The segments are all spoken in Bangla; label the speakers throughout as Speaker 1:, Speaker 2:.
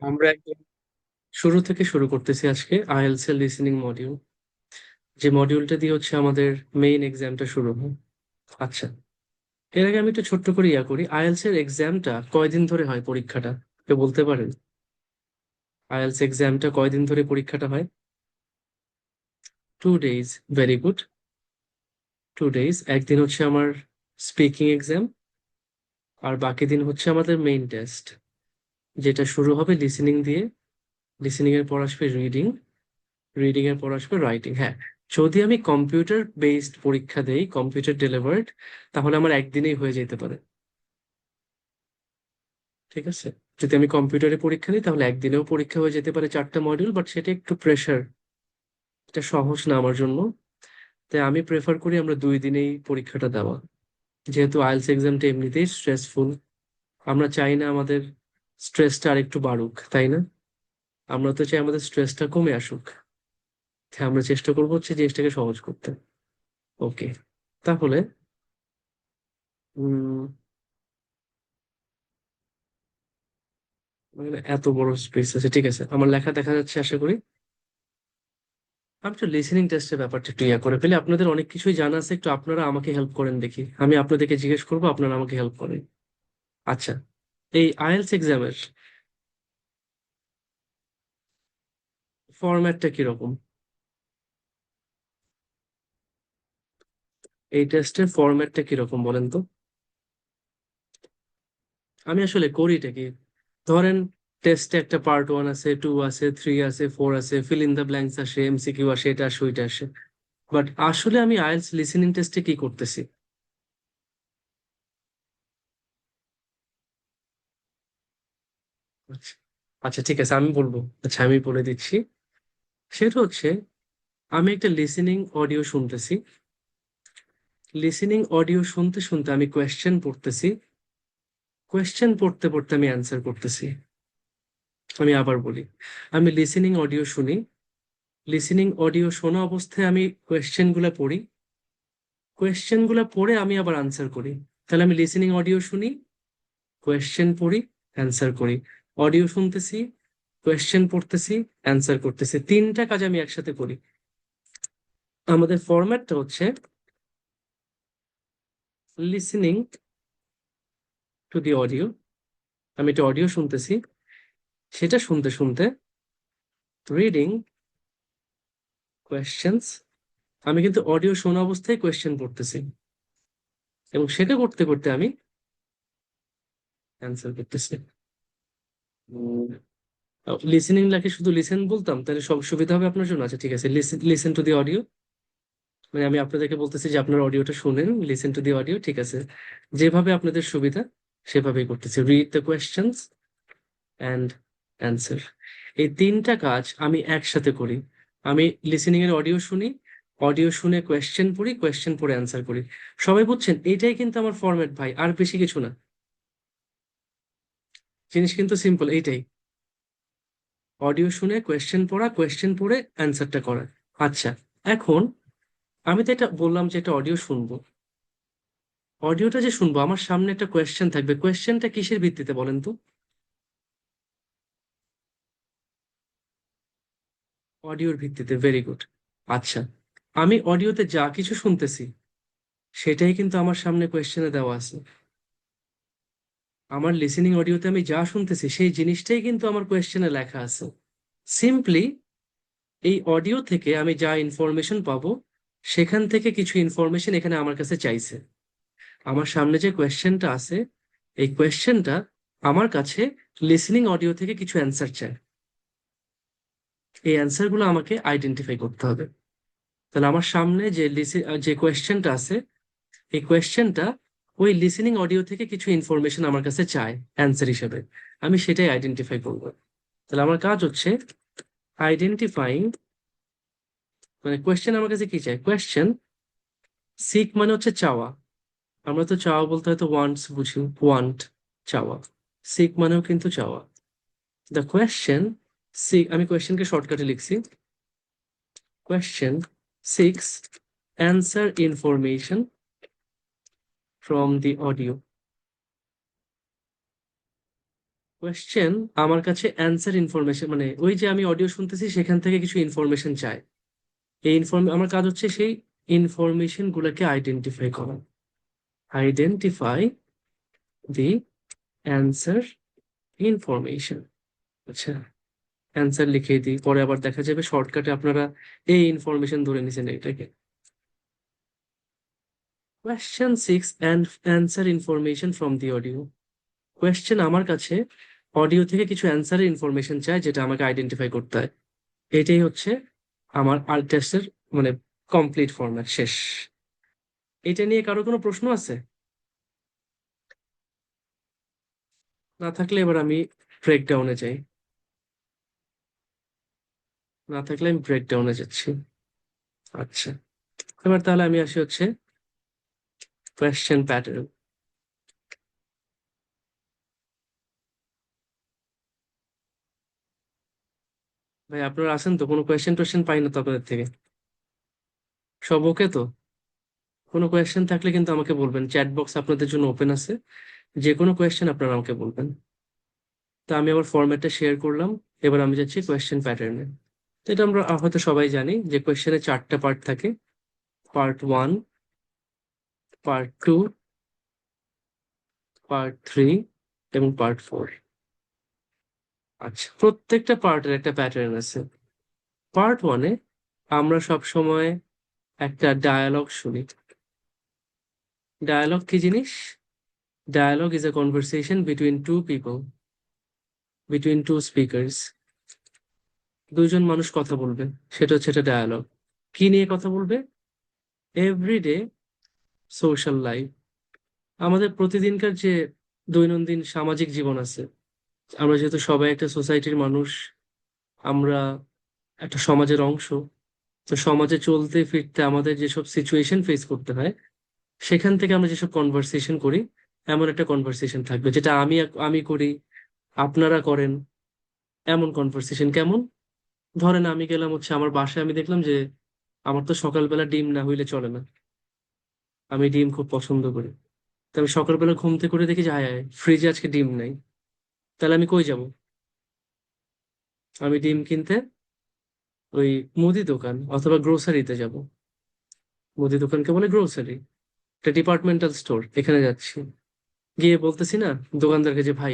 Speaker 1: আমরা একদম শুরু থেকে শুরু করতেছি আজকে আইএলটিএস এর লিসেনিং মডিউল, যে মডিউলটা দিয়ে হচ্ছে আমাদের মেইন এক্সামটা শুরু হয়। আচ্ছা, এর আগে আমি একটু ছোট্ট করে করি, আইএলটিএস এর এক্সামটা কয়দিন ধরে হয় পরীক্ষাটা? কেউ বলতে পারেন? আইএলটিএস এক্সামটা কয়দিন ধরে পরীক্ষাটা হয়? 2 days। Very good. 2 days। একদিন হচ্ছে আমার স্পিকিং এক্সাম, আর বাকি দিন হচ্ছে আমাদের মেইন টেস্ট, যেটা শুরু হবে লিসেনিং দিয়ে। লিসেনিং এর পর আসবে রিডিং, রিডিং এর পর আসবে রাইটিং। হ্যাঁ, যদি আমি কম্পিউটার বেসড পরীক্ষা দেই, কম্পিউটার ডেলিভার্ড, তাহলে আমার একদিনেই হয়ে যেতে পারে। ঠিক আছে, যদি আমি কম্পিউটারে পরীক্ষা দিই তাহলে একদিনেও পরীক্ষা হয়ে যেতে পারে 4টা মডিউল, বাট সেটা একটু প্রেশার, এটা সহজ না আমার জন্য। তাই আমি প্রেফার করি আমরা 2 দিনেই পরীক্ষাটা দেওয়া, যেহেতু আইএলটিএস এক্সামটা এমনিতেই স্ট্রেসফুল। আমরা চাই না আমাদের স্ট্রেসটা আর একটু বাড়ুক, তাই না? আমরা তো চাই আমাদের স্ট্রেসটা কমে আসুক। তাই আমরা চেষ্টা করবো হচ্ছে জিনিসটাকে সহজ করতে। ওকে, তাহলে মানে এত বড় স্পেস আছে, ঠিক আছে, আমার লেখা দেখা যাচ্ছে আশা করি। আমি তো লিসেনিং টেস্টের ব্যাপারটা একটু করে ফেলি, আপনাদের অনেক কিছুই জানা আছে, একটু আপনারা আমাকে হেল্প করেন দেখি, আমি আপনাদেরকে জিজ্ঞেস করবো, আপনারা আমাকে হেল্প করেন। আচ্ছা, এই আইএলটিএস এক্সামের ফরম্যাটটা কিরকম? এই টেস্টের ফরম্যাটটা কিরকম বলেন তো? আমি আসলে করিটা কি, ধরেন টেস্টে একটা পার্ট 1 আছে, 2 আছে, 3 আছে, 4 আছে, ফিল ইন দ্য ব্ল্যাঙ্কস আসে, এমসিকিউ আসে, এটা আসে, ওইটা আসে। বাট আসলে আমি আইএলটিএস লিসেনিং টেস্টে কি করতেছি? আচ্ছা, আচ্ছা, ঠিক আছে, আমি বলবো। আচ্ছা, আমি বলে দিচ্ছি। সেটা হচ্ছে, আমি একটা লিসেনিং অডিও শুনতেছি, লিসেনিং অডিও শুনতে শুনতে আমি কোয়েশ্চেন পড়তেছি, কোয়েশ্চেন পড়তে পড়তে আমি অ্যান্সার করতেছি। আমি আবার বলি, আমি লিসেনিং অডিও শুনি, লিসেনিং অডিও শোনা অবস্থায় আমি কোয়েশ্চেন গুলা পড়ি, কোয়েশ্চেন গুলা পড়ে আমি আবার আনসার করি। তাহলে আমি লিসেনিং অডিও শুনি, কোয়েশ্চেন পড়ি, অ্যান্সার করি। অডিও শুনতেছি, কোয়েশ্চেন পড়তেছি, অ্যান্সার করতেছি, 3টা কাজ আমি একসাথে করি। আমাদের ফরম্যাটটা হচ্ছে লিসেনিং টু দি অডিও। আমি একটা অডিও শুনতেছি, সেটা শুনতে শুনতে রিডিং কোয়েশ্চেন্স, আমি কিন্তু অডিও শোনা অবস্থায় কোয়েশ্চেন পড়তেছি, এবং সেটা করতে করতে আমি অ্যান্সার করতেছি। লিসেনিং লাকে শুধু লিসেন বলতাম তাহলে সব সুবিধা হবে আপনার জন্য। আচ্ছা, ঠিক আছে, listen, listen to the audio, মানে আমি আপনাদেরকে বলতেছি যে আপনার অডিওটা শুনেন, লিসেন টু দি অডিও, ঠিক আছে? যেভাবে আপনাদের সুবিধা সেভাবেই করতেছি, read the questions and answer. এই 3টা কাজ আমি একসাথে করি। আমি লিসেনিং এর অডিও শুনি, অডিও শুনে কোয়েশ্চেন পড়ি, কোয়েশ্চেন পড়ে অ্যান্সার করি। সবাই বুঝছেন? এইটাই কিন্তু আমার ফরম্যাট ভাই, আর বেশি কিছু না। জিনিস কিন্তু সিম্পল, এইটাই। অডিও শুনে কোয়েশ্চেন পড়া, কোয়েশ্চেন পড়ে অ্যান্সারটা করা। আচ্ছা, এখন আমি তো এটা বললাম যে এটা অডিও শুনবো, অডিওটা যে শুনবো আমার সামনে একটা কোয়েশ্চেন থাকবে, কোয়েশ্চেনটা কিসের ভিত্তিতে বলেন তো? অডিওর ভিত্তিতে, ভেরি গুড। আচ্ছা, আমি অডিওতে যা কিছু শুনতেছি সেটাই কিন্তু আমার সামনে কোয়েশ্চেনে দেওয়া আছে। আমার লিসেনিং অডিওতে আমি যা শুনতেছি সেই জিনিসটাই কিন্তু আমার কোয়েশ্চেনে লেখা আছে। সিম্পলি এই অডিও থেকে আমি যা ইনফরমেশন পাবো, সেখান থেকে কিছু ইনফরমেশন এখানে আমার কাছে চাইছে। আমার সামনে যে কোয়েশ্চেনটা আছে, এই কোয়েশ্চেনটা আমার কাছে লিসেনিং অডিও থেকে কিছু অ্যান্সার চায়। এই অ্যান্সার গুলো আমাকে আইডেন্টিফাই করতে হবে। তাহলে আমার সামনে যে কোয়েশ্চেনটা আছে, এই কোয়েশ্চেনটা ওই লিসেনিং অডিও থেকে কিছু ইনফরমেশন আমার কাছে চায় অ্যান্সার হিসেবে। আমি সেটাই আইডেন্টিফাই করবো। তাহলে আমার কাজ হচ্ছে আইডেন্টিফাইং, মানে কোয়েশ্চেন আমার কাছে কি চায়, কোয়েশ্চেন। সিক মানে হচ্ছে চাওয়া, আমরা তো চাওয়া বলতে হয়তো ওয়ান্টস বুঝি, ওয়ান্ট, চাওয়া। সিক মানেও কিন্তু চাওয়া। দ্য কোয়েশ্চেন সিক, আমি কোয়েশ্চেনকে শর্টকাটে লিখছি, question six answer information from the audio. Question আমার কাছে অ্যান্সার ইনফরমেশন, মানে ওই যে আমি অডিও শুনতেছি সেখান থেকে কিছু ইনফরমেশন চাই। এই আমার কাজ হচ্ছে সেই ইনফরমেশন গুলোকে আইডেন্টিফাই করা। আইডেন্টিফাই দি অ্যান্সার ইনফরমেশন। আচ্ছা, অ্যান্সার লিখে দিই, পরে আবার দেখা যাবে শর্টকাটে আপনারা এই ইনফরমেশন ধরে নিছেন এটাকে। Question 6, and answer information from the audio. Question আমার কাছে অডিও থেকে কিছু অ্যান্সারের ইনফরমেশন চাই, যেটা আমাকে আইডেন্টিফাই করতে হয়। এটাই হচ্ছে আমার আর্ট টেস্টের মানে কমপ্লিট ফরম্যাট শেষ। এটা নিয়ে কারো কোনো প্রশ্ন আছে? না থাকলে এবার আমি ব্রেকডাউনে যাই। না থাকলে আমি ব্রেকডাউনে যাচ্ছি। আচ্ছা, এবার তাহলে আমি আসি হচ্ছে কোয়েশ্চেন প্যাটার্ন। ভাই আপনারা আছেন তো? কোনো কোয়েশ্চেন টোয়েশ্চেন পাই না তো আপনাদের থেকে? সব ওকে তো? কোনো কোয়েশ্চেন থাকলে কিন্তু আমাকে বলবেন, চ্যাট বক্স আপনাদের জন্য ওপেন আছে, যে কোনো কোয়েশ্চেন আপনারা আমাকে বলবেন। তো আমি আমার ফরম্যাটটা শেয়ার করলাম। এবার আমি যাচ্ছি কোয়েশ্চেন প্যাটার্নে। তো এটা আমরা হয়তো সবাই জানি যে কোয়েশ্চেনে 4টা পার্ট থাকে: পার্ট 1, পার্ট 2, পার্ট 3 এবং পার্ট 4। আচ্ছা, প্রত্যেকটা পার্টের একটা প্যাটার্ন আছে। পার্ট 1-এ আমরা সব সময় একটা ডায়ালগ শুনি। ডায়ালগ কি জিনিস? Dialogue is a conversation between two people, between two speakers. দুইজন মানুষ কথা বলবে, সেটা হচ্ছে একটা ডায়ালগ। কি নিয়ে কথা বলবে? এভরিডে সোশ্যাল লাইফ, আমাদের প্রতিদিনকার যে দৈনন্দিন সামাজিক জীবন আছে। আমরা যেহেতু সবাই একটা সোসাইটির মানুষ, আমরা একটা সমাজের অংশ। তো সমাজে চলতে ফিরতে আমাদের যেসব সিচুয়েশন ফেস করতে হয়, সেখান থেকে আমরা যেসব কনভারসেশন করি, এমন একটা কনভারসেশন থাকবে যেটা আমি আমি করি, আপনারা করেন। এমন কনভারসেশন কেমন? ধরেন আমি গেলাম হচ্ছে আমার বাসায়, আমি দেখলাম যে আমার তো সকালবেলা ডিম না হইলে চলে না। আমি ডিম খুব পছন্দ করি। তো আমি সকালবেলা ঘুম থেকে করে দেখি যে হায় হায়, ফ্রিজে আজকে ডিম নাই। তাহলে আমি কই যাব? আমি ডিম কিনতে ওই মুদি দোকান অথবা গ্রোসারিতে যাব। মুদি দোকানকে বলে গ্রোসারি, একটা ডিপার্টমেন্টাল স্টোর, এখানে যাচ্ছি। গিয়ে বলতেছি না দোকানদারকে যে ভাই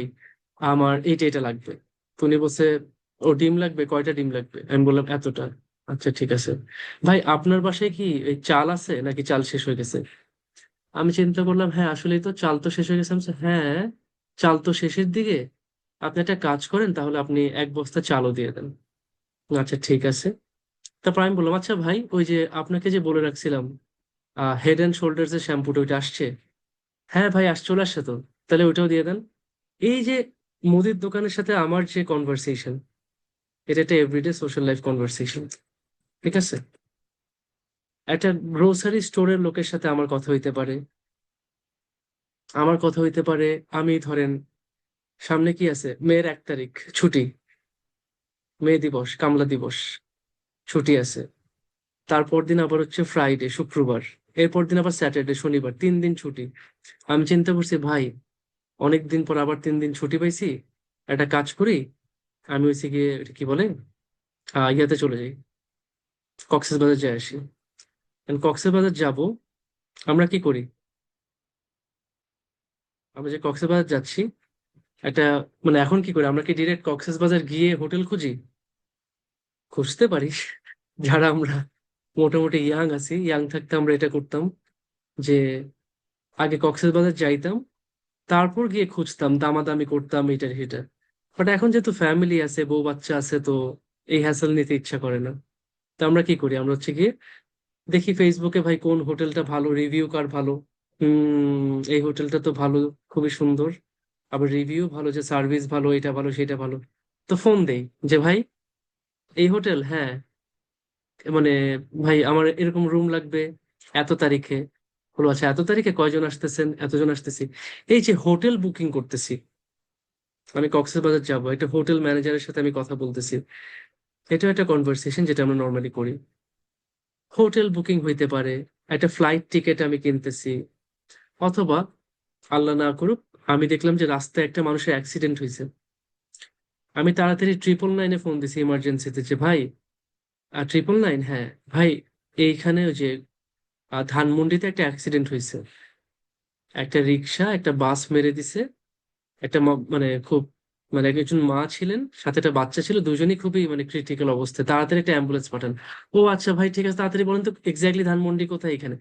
Speaker 1: আমার এইটা এটা লাগবে। তো উনি বলছে, ও ডিম লাগবে, কয়টা ডিম লাগবে? আমি বললাম এতটা। আচ্ছা ঠিক আছে। ভাই আপনার বাসায় কি এই চাল আছে নাকি চাল শেষ হয়ে গেছে? আমি চিন্তা করলাম, হ্যাঁ আসলেই তো চাল তো শেষ হয়ে গেছে। আমি বলছি, হ্যাঁ চাল তো শেষের দিকে। আপনি একটা কাজ করেন, তাহলে আপনি 1 বস্তা চালও দিয়ে দেন। আচ্ছা ঠিক আছে। তারপর আমি বললাম, আচ্ছা ভাই ওই যে আপনাকে যে বলে রাখছিলাম হেড অ্যান্ড শোল্ডার্স এর শ্যাম্পুটা, ওইটা আসছে? হ্যাঁ ভাই চলে আসছে তো। তাহলে ওইটাও দিয়ে দেন। এই যে মুদির দোকানের সাথে আমার যে কনভারসেশন, এটা একটা এভরিডে সোশ্যাল লাইফ কনভারসেশন। ঠিক আছে। একটা গ্রোসারি স্টোরের লোকের সাথে আমার কথা হইতে পারে। আমার কথা হইতে পারে, আমি ধরেন সামনে কি আছে, মেয়ের 1 তারিখ ছুটি, মে দিবস, কামলা দিবস, ছুটি আছে। তারপর দিন আবার হচ্ছে ফ্রাইডে, শুক্রবার। এরপর দিন আবার স্যাটারডে, শনিবার, 3 দিন ছুটি। আমি চিন্তা করছি ভাই অনেকদিন পর আবার 3 দিন ছুটি পাইছি, একটা কাজ করি। আমি হচ্ছে গিয়ে এটা কি বলে ইয়াতে চলে যাই, কক্সেস বাজার যাই আসি। কক্সেস বাজার যাব, আমরা কি করি? আমরা যে কক্সেস বাজার যাচ্ছি, একটা মানে এখন কি করি, আমরা কি ডিরেক্ট কক্সেস বাজার গিয়ে হোটেল খুঁজি? খুঁজতে পারি। যারা আমরা মোটামুটি ইয়াং আছি, ইয়াং থাকতে আমরা এটা করতাম যে আগে কক্সেস বাজার যাইতাম, তারপর গিয়ে খুঁজতাম, দামাদামি করতাম এটা সেটা। বাট এখন যেহেতু ফ্যামিলি আছে, বউ বাচ্চা আছে, তো এই হ্যাসেল নিতে ইচ্ছা করে না। তো আমরা কি করি, আমরা হচ্ছে গিয়ে দেখি ফেসবুকে ভাই কোন হোটেলটা ভালো, রিভিউ কার ভালো। এই হোটেলটা তো ভালো, খুবই সুন্দর, আবার রিভিউ ভালো, যে সার্ভিস ভালো, এটা ভালো সেটা ভালো। তো ফোন দেই যে ভাই এই হোটেল, হ্যাঁ মানে ভাই আমার এরকম রুম লাগবে এত তারিখে। হলো আচ্ছা, এত তারিখে কয়জন আসতেছেন? এতজন আসতেছি। এই যে হোটেল বুকিং করতেছি, আমি কক্সবাজার যাব, একটা হোটেল ম্যানেজারের সাথে আমি কথা বলতেছি। এটা একটা কনভারসেশন যেটা আমরা নর্মালি করি। হোটেল বুকিং হইতে পারে, একটা ফ্লাইট টিকিট আমি কিনতেছি, অথবা আল্লাহ না করুক আমি দেখলাম যে রাস্তায় একটা মানুষের অ্যাক্সিডেন্ট হয়েছে। আমি তাড়াতাড়ি 999-এ ফোন দিছি ইমার্জেন্সিতে, যে ভাই 999, হ্যাঁ ভাই, এইখানে ওই যে ধানমন্ডিতে একটা অ্যাক্সিডেন্ট হয়েছে, একটা রিক্সা একটা বাস মেরে দিছে, একটা মানে খুব, মানে একজন মা ছিলেন সাথে একটা বাচ্চা ছিল, দুজনেই খুবই মানে ক্রিটিক্যাল অবস্থায়, তাড়াতাড়ি একটা অ্যাম্বুলেন্স পাঠান। ও আচ্ছা ভাই ঠিক আছে, তাড়াতাড়ি বলেন তো এক্স্যাক্টলি ধানমন্ডি কোথায় এখানে।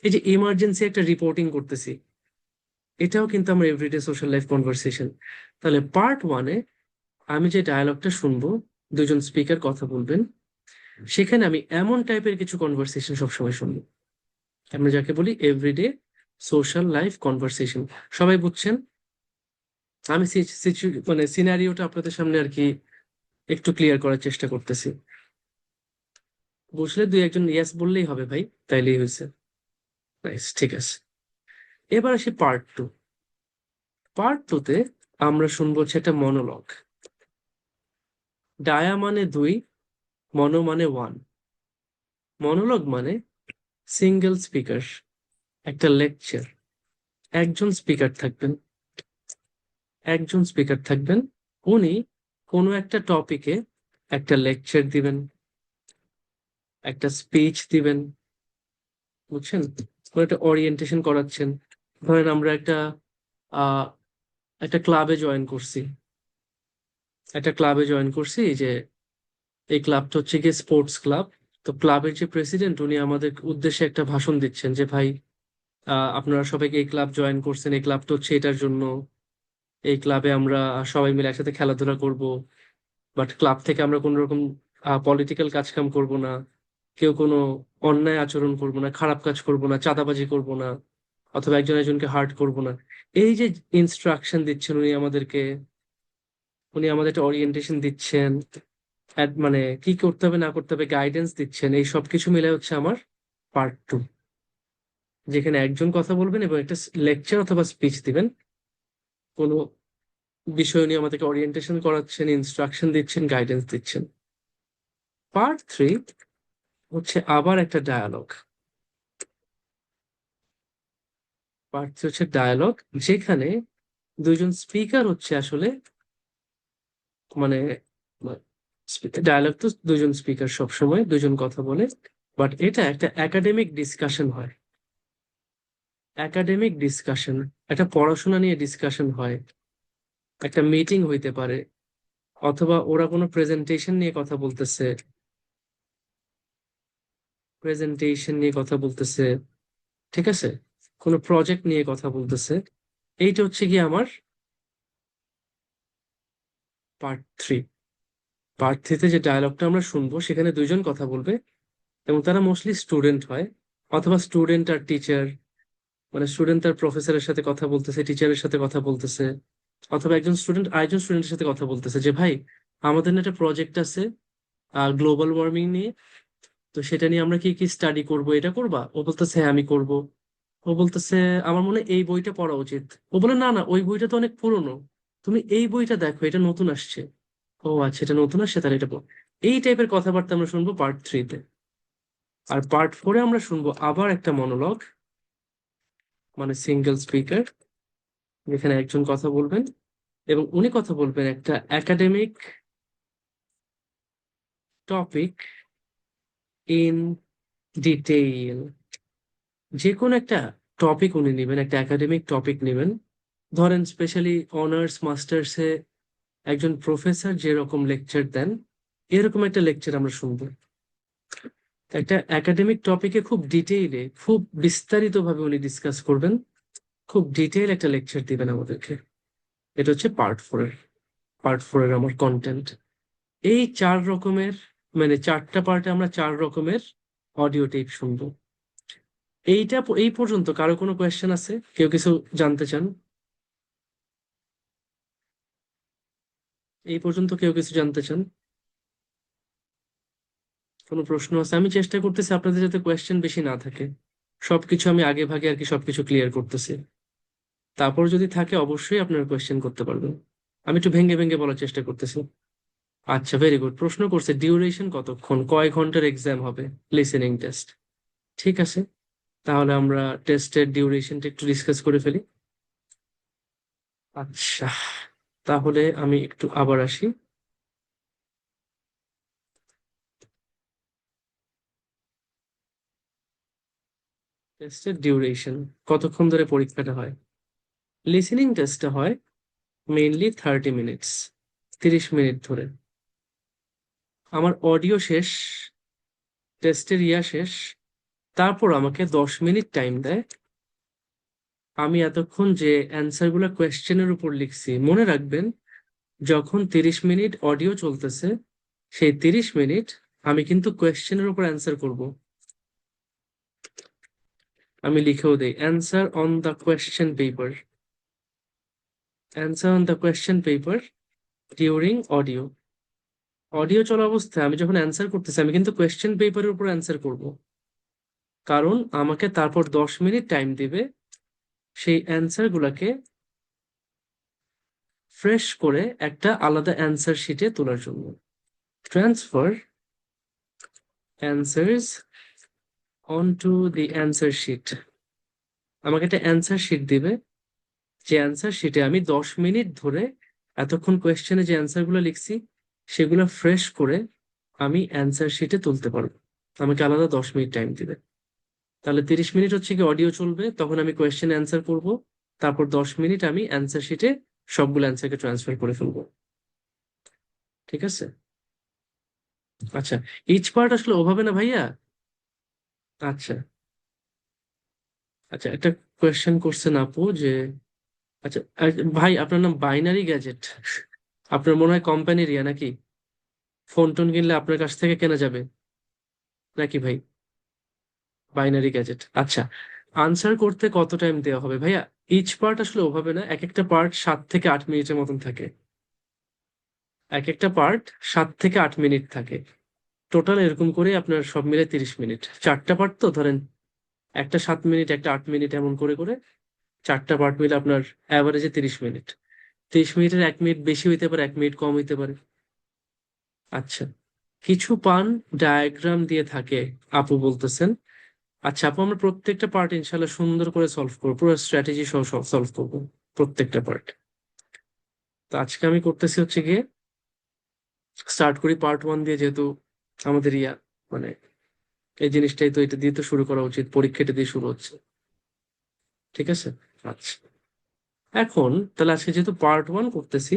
Speaker 1: এই যে ইমার্জেন্সি একটা রিপোর্টিং করতেছি, এটাও কিন্তু আমার এভরিডে সোশ্যাল লাইফ কনভারসেশন। তাহলে পার্ট 1-এ আমি যে ডায়ালগটা শুনবো, দুজন স্পিকার কথা বলবেন, সেখানে আমি এমন টাইপের কিছু কনভারসেশন সবসময় শুনবো, আমরা যাকে বলি এভরিডে সোশ্যাল লাইফ কনভারসেশন। সবাই বুঝছেন? আমি মানে সিনারিওটা আপনাদের সামনে আর কি একটু ক্লিয়ার করার চেষ্টা করতেছি। বুঝলে দুই একজন ইয়েস বললেই হবে ভাই, তাইলেই হয়েছে। নাইস, ঠিক আছে। এবার আসি পার্ট 2। পার্ট 2-তে আমরা শুনবো হচ্ছে একটা মনোলগ। ডায়া মানে 2, মনো মানে 1। মনোলগ মানে সিঙ্গেল স্পিকার, একটা লেকচার। একজন স্পিকার থাকবেন, একজন স্পিকার থাকবেন, উনি কোনো একটা টপিকে একটা লেকচার দিবেন, একটা স্পিচ দিবেন, বুঝছেন? কোনো একটা ওরিয়েন্টেশন করাচ্ছেন। ধরেন আমরা আহ একটা ক্লাবে জয়েন করছি, একটা ক্লাবে জয়েন করছি, যে এই ক্লাবটা হচ্ছে গিয়ে স্পোর্টস ক্লাব। তো ক্লাবের যে প্রেসিডেন্ট উনি আমাদের উদ্দেশ্যে একটা ভাষণ দিচ্ছেন, যে ভাই আপনারা সবাইকে এই ক্লাব জয়েন করছেন, এই ক্লাবটা হচ্ছে এটার জন্য, এই ক্লাবে আমরা সবাই মিলে একসাথে খেলাধুলা করব, বাট ক্লাব থেকে আমরা কোনো রকম পলিটিক্যাল কাজকাম করব না, কেউ কোনো অন্যায় আচরণ করব না, খারাপ কাজ করব না, চাঁদাবাজি করব না, অথবা একজন একজনকে হার্ট করব না। এই যে ইনস্ট্রাকশন দিচ্ছেন উনি আমাদেরকে, উনি আমাদের একটা ওরিয়েন্টেশন দিচ্ছেন, মানে কি করতে হবে না করতে হবে গাইডেন্স দিচ্ছেন, এই সবকিছু মিলে হচ্ছে আমার পার্ট 2, যেখানে একজন কথা বলবেন এবং একটা লেকচার অথবা স্পিচ দিবেন, কোনো বিষয় নিয়ে আমাদেরকে ওরিয়েন্টেশন করাচ্ছেন, ইনস্ট্রাকশন দিচ্ছেন, গাইডেন্স দিচ্ছেন। পার্ট 3 হচ্ছে আবার একটা ডায়ালগ। পার্ট 3 হচ্ছে ডায়ালগ, যেখানে দুইজন স্পিকার হচ্ছে আসলে মানে, ডায়ালগ তো দুজন স্পিকার সব সময় দুজন কথা বলে, বাট এটা একটা একাডেমিক ডিসকাশন হয়। একাডেমিক ডিসকাশন, একটা পড়াশোনা নিয়ে ডিসকাশন হয়, একটা মিটিং হইতে পারে, অথবা ওরা কোনো প্রেজেন্টেশন নিয়ে কথা বলতেছে, প্রেজেন্টেশন নিয়ে কথা বলতেছে, ঠিক আছে, কোনো প্রজেক্ট নিয়ে কথা বলতেছে। এইটা হচ্ছে কি আমার পার্ট 3। পার্ট 3-তে যে ডায়ালগটা আমরা শুনবো, সেখানে দুইজন কথা বলবে, এবং তারা মোস্টলি স্টুডেন্ট হয়, অথবা স্টুডেন্ট আর টিচার, মানে স্টুডেন্ট তার প্রফেসরের সাথে কথা বলতেছে, টিচারের সাথে কথা বলতেছে, অথবা একজন স্টুডেন্ট আরেকজন স্টুডেন্টের সাথে কথা বলতেছে, যে ভাই আমাদের না একটা প্রজেক্ট আছে গ্লোবাল ওয়ার্মিং নিয়ে, তো সেটা নিয়ে আমরা কি কি স্টাডি করব, এটা করবা? ও বলতেছে হ্যাঁ আমি করব। ও বলতেছে আমার মনে হয় এই বইটা পড়া উচিত। ও বলে না না, ওই বইটা তো অনেক পুরনো, তুমি এই বইটা দেখো, এটা নতুন আসছে। ও আচ্ছা, এটা নতুন আসছে, তাহলে এটা পড়ো। এই টাইপের কথাবার্তা আমরা শুনবো পার্ট 3-তে। আর পার্ট 4-এ আমরা শুনবো আবার একটা মনোলগ, মানে সিঙ্গেল স্পিকার, যেখানে একজন কথা বলবেন এবং উনি কথা বলবেন একটা একাডেমিক টপিক ইন ডিটেইল। যে কোনো একটা টপিক উনি নেবেন, একটা একাডেমিক টপিক নেবেন। ধরেন স্পেশালি অনার্স মাস্টার্সে একজন প্রফেসর যেরকম লেকচার দেন, এরকম একটা লেকচার আমরা শুনবো। একটা একাডেমিক টপিকে খুব ডিটেইলে, খুব বিস্তারিত ভাবে উনি ডিসকাস করবেন, খুব ডিটেইল একটা লেকচার দিবেন আমাদেরকে। এটা হচ্ছে পার্ট 4-এর আমার কন্টেন্ট। এই 4 রকমের, মানে 4টা পার্টে আমরা 4 রকমের অডিও টেপ শুনবো। এই পর্যন্ত কারো কোনো কোয়েশ্চেন আছে? কেউ কিছু জানতে চান? এই পর্যন্ত কেউ কিছু জানতে চান? কোনো প্রশ্ন আছে? আমি চেষ্টা করতেছি আপনাদের যাতে কোয়েশ্চেন বেশি না থাকে, সবকিছু আমি আগে ভাগে আর কি সবকিছু ক্লিয়ার করতেছি। তারপর যদি থাকে অবশ্যই আপনারা কোয়েশ্চেন করতে পারবেন। আমি একটু ভেঙে ভেঙে বলার চেষ্টা করতেছি। আচ্ছা, ভেরি গুড। প্রশ্ন করছে ডিউরেশন কতক্ষণ, কয় ঘন্টার এক্সাম হবে, লিসেনিং টেস্ট। ঠিক আছে, তাহলে আমরা টেস্টের ডিউরেশনটা একটু ডিসকাস করে ফেলি। আচ্ছা, তাহলে আমি একটু আবার আসি। টেস্টের ডিউরেশন, কতক্ষণ ধরে পরীক্ষাটা হয়? লিসেনিং টেস্টটা হয় মেইনলি 30 মিনিটস, 30 মিনিট ধরে। আমার অডিও শেষ, টেস্টের শেষ, তারপর আমাকে 10 মিনিট টাইম দেয়। আমি এতক্ষণ যে অ্যান্সার গুলা কোয়েশ্চেনের উপর লিখছি, মনে রাখবেন, যখন 30 মিনিট অডিও চলতেছে, সেই 30 মিনিট আমি কিন্তু কোয়েশ্চেনের উপর অ্যান্সার করব। আমি লিখেও দেই answer on the question paper, answer on the question paper during audio. Audio চলা অবস্থায় আমি যখন অ্যান্সার করতেছি, আমি কিন্তু কোয়েশ্চেন পেপারের উপর অ্যান্সার করব, কারণ আমাকে তারপর 10 মিনিট টাইম দিবে সেই অ্যান্সার গুলাকে ফ্রেশ করে একটা আলাদা অ্যান্সার শিটে তোলার জন্য। Transfer answers onto the answer sheet. আমাকে একটা অ্যান্সার শিট দিবে, যে অ্যান্সার শিটে আমি 10 মিনিট ধরে এতক্ষণ কোয়েশ্চেনে যে অ্যান্সারগুলো লিখছি সেগুলো ফ্রেশ করে আমি অ্যান্সার শিটে তুলতে পারবো। আমাকে আলাদা 10 মিনিট টাইম দিবে। তাহলে 30 মিনিট হচ্ছে কি অডিও চলবে, তখন আমি কোয়েশ্চেন অ্যান্সার করব, তারপর 10 মিনিট আমি অ্যান্সার শিটে সবগুলো অ্যান্সারকে ট্রান্সফার করে ফেলবো। ঠিক আছে? আচ্ছা, ইচ পার্ট আসলে ওভাবে না ভাইয়া। আচ্ছা আচ্ছা, একটা কোয়েশ্চেন করছেন আপু যে, আচ্ছা ভাই, আপনার নাম বাইনারি গ্যাজেট, আপনার মনে হয় কোম্পানির নাকি? ফোন টোন কিনলে আপনার কাছ থেকে কেনা যাবে নাকি ভাই? বাইনারি গ্যাজেট, আচ্ছা। আনসার করতে কত টাইম দেওয়া হবে ভাইয়া? ইচ পার্ট আসলে ওভাবে না, এক একটা পার্ট 7 থেকে 8 মিনিটের মতন থাকে। এক একটা পার্ট 7 থেকে 8 মিনিট থাকে। টোটাল এরকম করে আপনার সব মিলে 30 মিনিট। চারটা পার্ট তো ধরেন, একটা 7 মিনিট, একটা 8 মিনিট, এমন করে করে চারটা পার্ট মিলে আপনার অ্যাভারেজে 30 মিনিট। 30 মিনিটের 1 মিনিট বেশি হইতে পারে, 1 মিনিট কম হইতে পারে। আচ্ছা, কিছু পান ডায়াগ্রাম দিয়ে থাকে আপু বলতেছেন। আচ্ছা আপু, আমরা প্রত্যেকটা পার্ট ইনশাল্লাহ সুন্দর করে সলভ করবো, পুরো স্ট্র্যাটেজি সহ সলভ করবো প্রত্যেকটা পার্ট। তো আজকে আমি করতেছি হচ্ছে গিয়ে, স্টার্ট করি পার্ট 1 দিয়ে, যেহেতু আমাদের মানে এই জিনিসটাই তো, এটা দিয়ে তো শুরু করা উচিত, পরীক্ষাটা দিয়ে শুরু হচ্ছে। ঠিক আছে? আচ্ছা, এখন তাহলে আজকে যেহেতু পার্ট 1 করতেছি,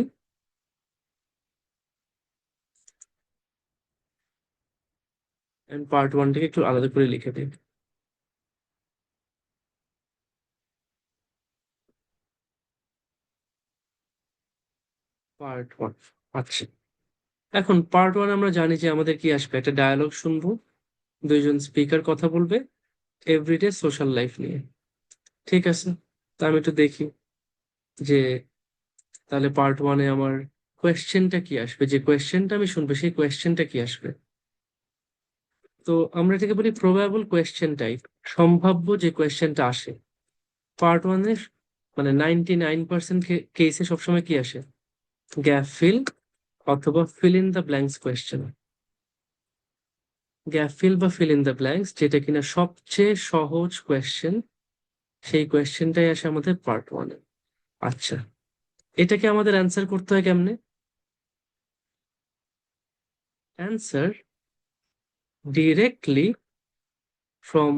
Speaker 1: আমি পার্ট 1টাকে একটু আলাদা করে লিখে দিই। পার্ট 1, আচ্ছা। এখন পার্ট 1 আমরা জানি যে আমাদের কি আসবে, একটা ডায়ালগ শুনবো, দুইজন স্পিকার কথা বলবে এভরিডে সোশ্যাল লাইফ নিয়ে। ঠিক আছে, তা আমি একটু দেখি যে তাহলে পার্ট 1-এ আমার কোয়েশ্চেনটা কি আসবে, যে কোয়েশ্চেনটা আমি শুনবো সেই কোয়েশ্চেনটা কি আসবে। তো আমরা এটাকে বলি প্রবাবল কোয়েশ্চেন টাইপ, সম্ভাব্য যে কোয়েশ্চেনটা আসে পার্ট 1-এ। মানে 99% কেসে সবসময় কি আসে, গ্যাপ ফিল অথবা feel in the blanks question. Gap fill বা ফিল ইন দ্য ব্ল্যাঙ্কস, যেটা কিনা সবচেয়ে সহজ কোয়েশ্চেন, সেই কোয়েশ্চেনটাই আসে আমাদের পার্ট 1-এ। আচ্ছা, এটাকে আমাদের অ্যান্সার করতে হয় কেমনে? Answer directly from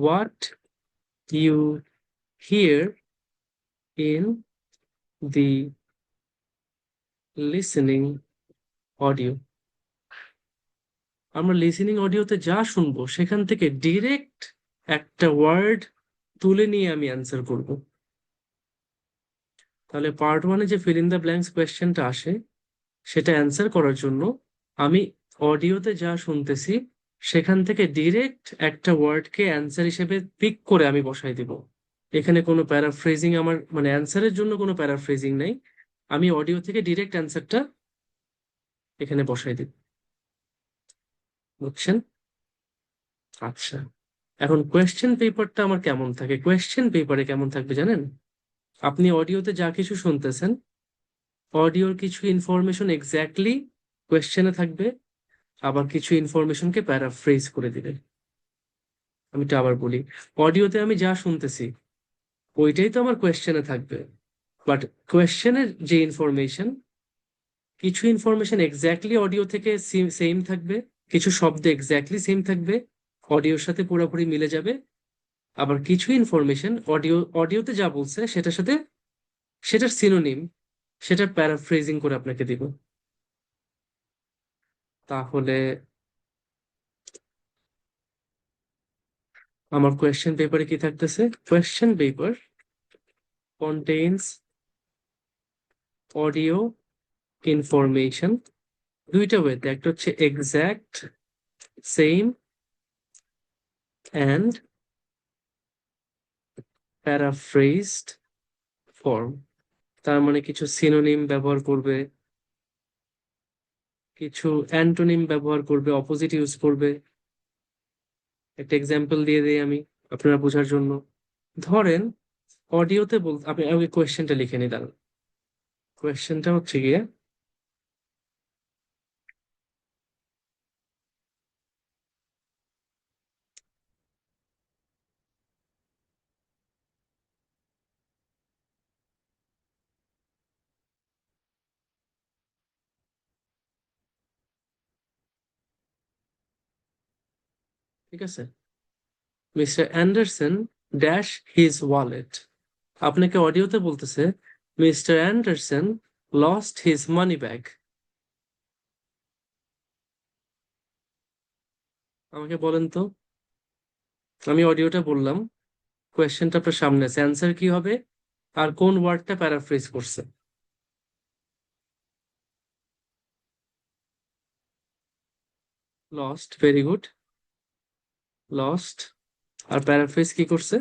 Speaker 1: what you hear in the listening audio. আমরা লিসেনিং অডিওতে যা শুনবো সেখান থেকে ডিরেক্ট একটা ওয়ার্ড তুলে নিয়ে আমি অ্যান্সার করব। তাহলে পার্ট 1-এ যে ফিল ইন দ্য ব্ল্যাঙ্কস কোয়েশ্চেনটা আসে, সেটা অ্যান্সার করার জন্য আমি অডিওতে যা শুনতেছি সেখান থেকে ডিরেক্ট একটা ওয়ার্ডকে অ্যান্সার হিসেবে পিক করে আমি বসাই দিব। এখানে কোনো প্যারাফ্রেজিং, আমার মানে অ্যান্সারের জন্য কোনো প্যারাফ্রেজিং নেই। আমি অডিও থেকে ডিরেক্ট অ্যান্সারটা এখানে বসাই দিব। বুঝছেন? আচ্ছা, এখন কোয়েশ্চেন পেপারটা আমার কেমন থাকে? কোয়েশ্চেন পেপারে কেমন থাকবে জানেন? আপনি অডিওতে যা কিছু শুনতেছেন, অডিওর কিছু ইনফরমেশন এক্স্যাক্টলি কোয়েশ্চেনে থাকবে, আবার কিছু ইনফরমেশনকে প্যারাফ্রেজ করে দিবে। আমি এটা আবার বলি, অডিওতে আমি যা শুনতেছি ওইটাই তো আমার কোয়েশ্চেনে থাকবে, বাট কোয়েশ্চেনের যে ইনফরমেশন, কিছু ইনফরমেশন এক্স্যাক্টলি অডিও থেকে সেম থাকবে, কিছু শব্দ এক্স্যাক্টলি সেম থাকবে, অডিওর সাথে পুরোপুরি মিলে যাবে, আবার কিছু ইনফরমেশন অডিওতে যা বলছে সেটার সাথে সেটার সিনোনিম, সেটার প্যারাফ্রেজিং করে আপনাকে দিব। তাহলে আমার কোয়েশ্চেন পেপারে কি থাকতেছে? Question paper contains audio information দুইটা ওয়েতে, একটা হচ্ছে এক্সাক্ট, সেম, অ্যান্ড প্যারাফ্রেজড ফর্ম। তার মানে কিছু সিনোনিম ব্যবহার করবে, কিছু অ্যান্টোনিম ব্যবহার করবে, অপোজিট ইউজ করবে। একটা এক্সাম্পল দিয়ে দিই আমি আপনারা বোঝার জন্য। ধরেন অডিওতে আপনি আগে কোয়েশ্চেনটা লিখে নিই, দাঁড়ান। কোয়েশ্চেনটা হচ্ছে গিয়ে, ঠিক আছে, mister Anderson dash his wallet. আপনাকে অডিওতে বলতেছে mister Anderson lost his money bag. আমাকে বলেন তো, আমি অডিওটা বললাম, কোয়েশ্চেনটা আপনার সামনে আছে, অ্যান্সার কি হবে আর কোন ওয়ার্ডটা প্যারাফ্রেজ করছে? Lost, very good, lost. আর প্যারাফ্রেজ কি করছে?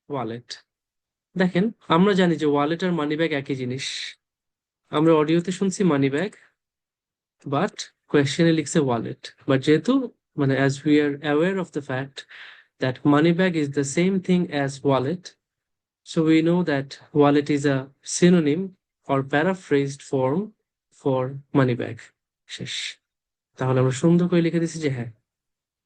Speaker 1: ওয়ালেট। দেখেন, আমরা জানি যে ওয়ালেট আর মানি ব্যাগ একই জিনিস। আমরা অডিওতে শুনছি মানি ব্যাগ, বাট কোয়েশ্চেনে লিখছে ওয়ালেট। বাট যেহেতু মানে as we are aware of the fact that money bag is the same thing as wallet, so we know that wallet is a synonym or paraphrased form for money bag. শেষ। তাহলে আমরা সুন্দর করে লিখে দিচ্ছি যে হ্যাঁ,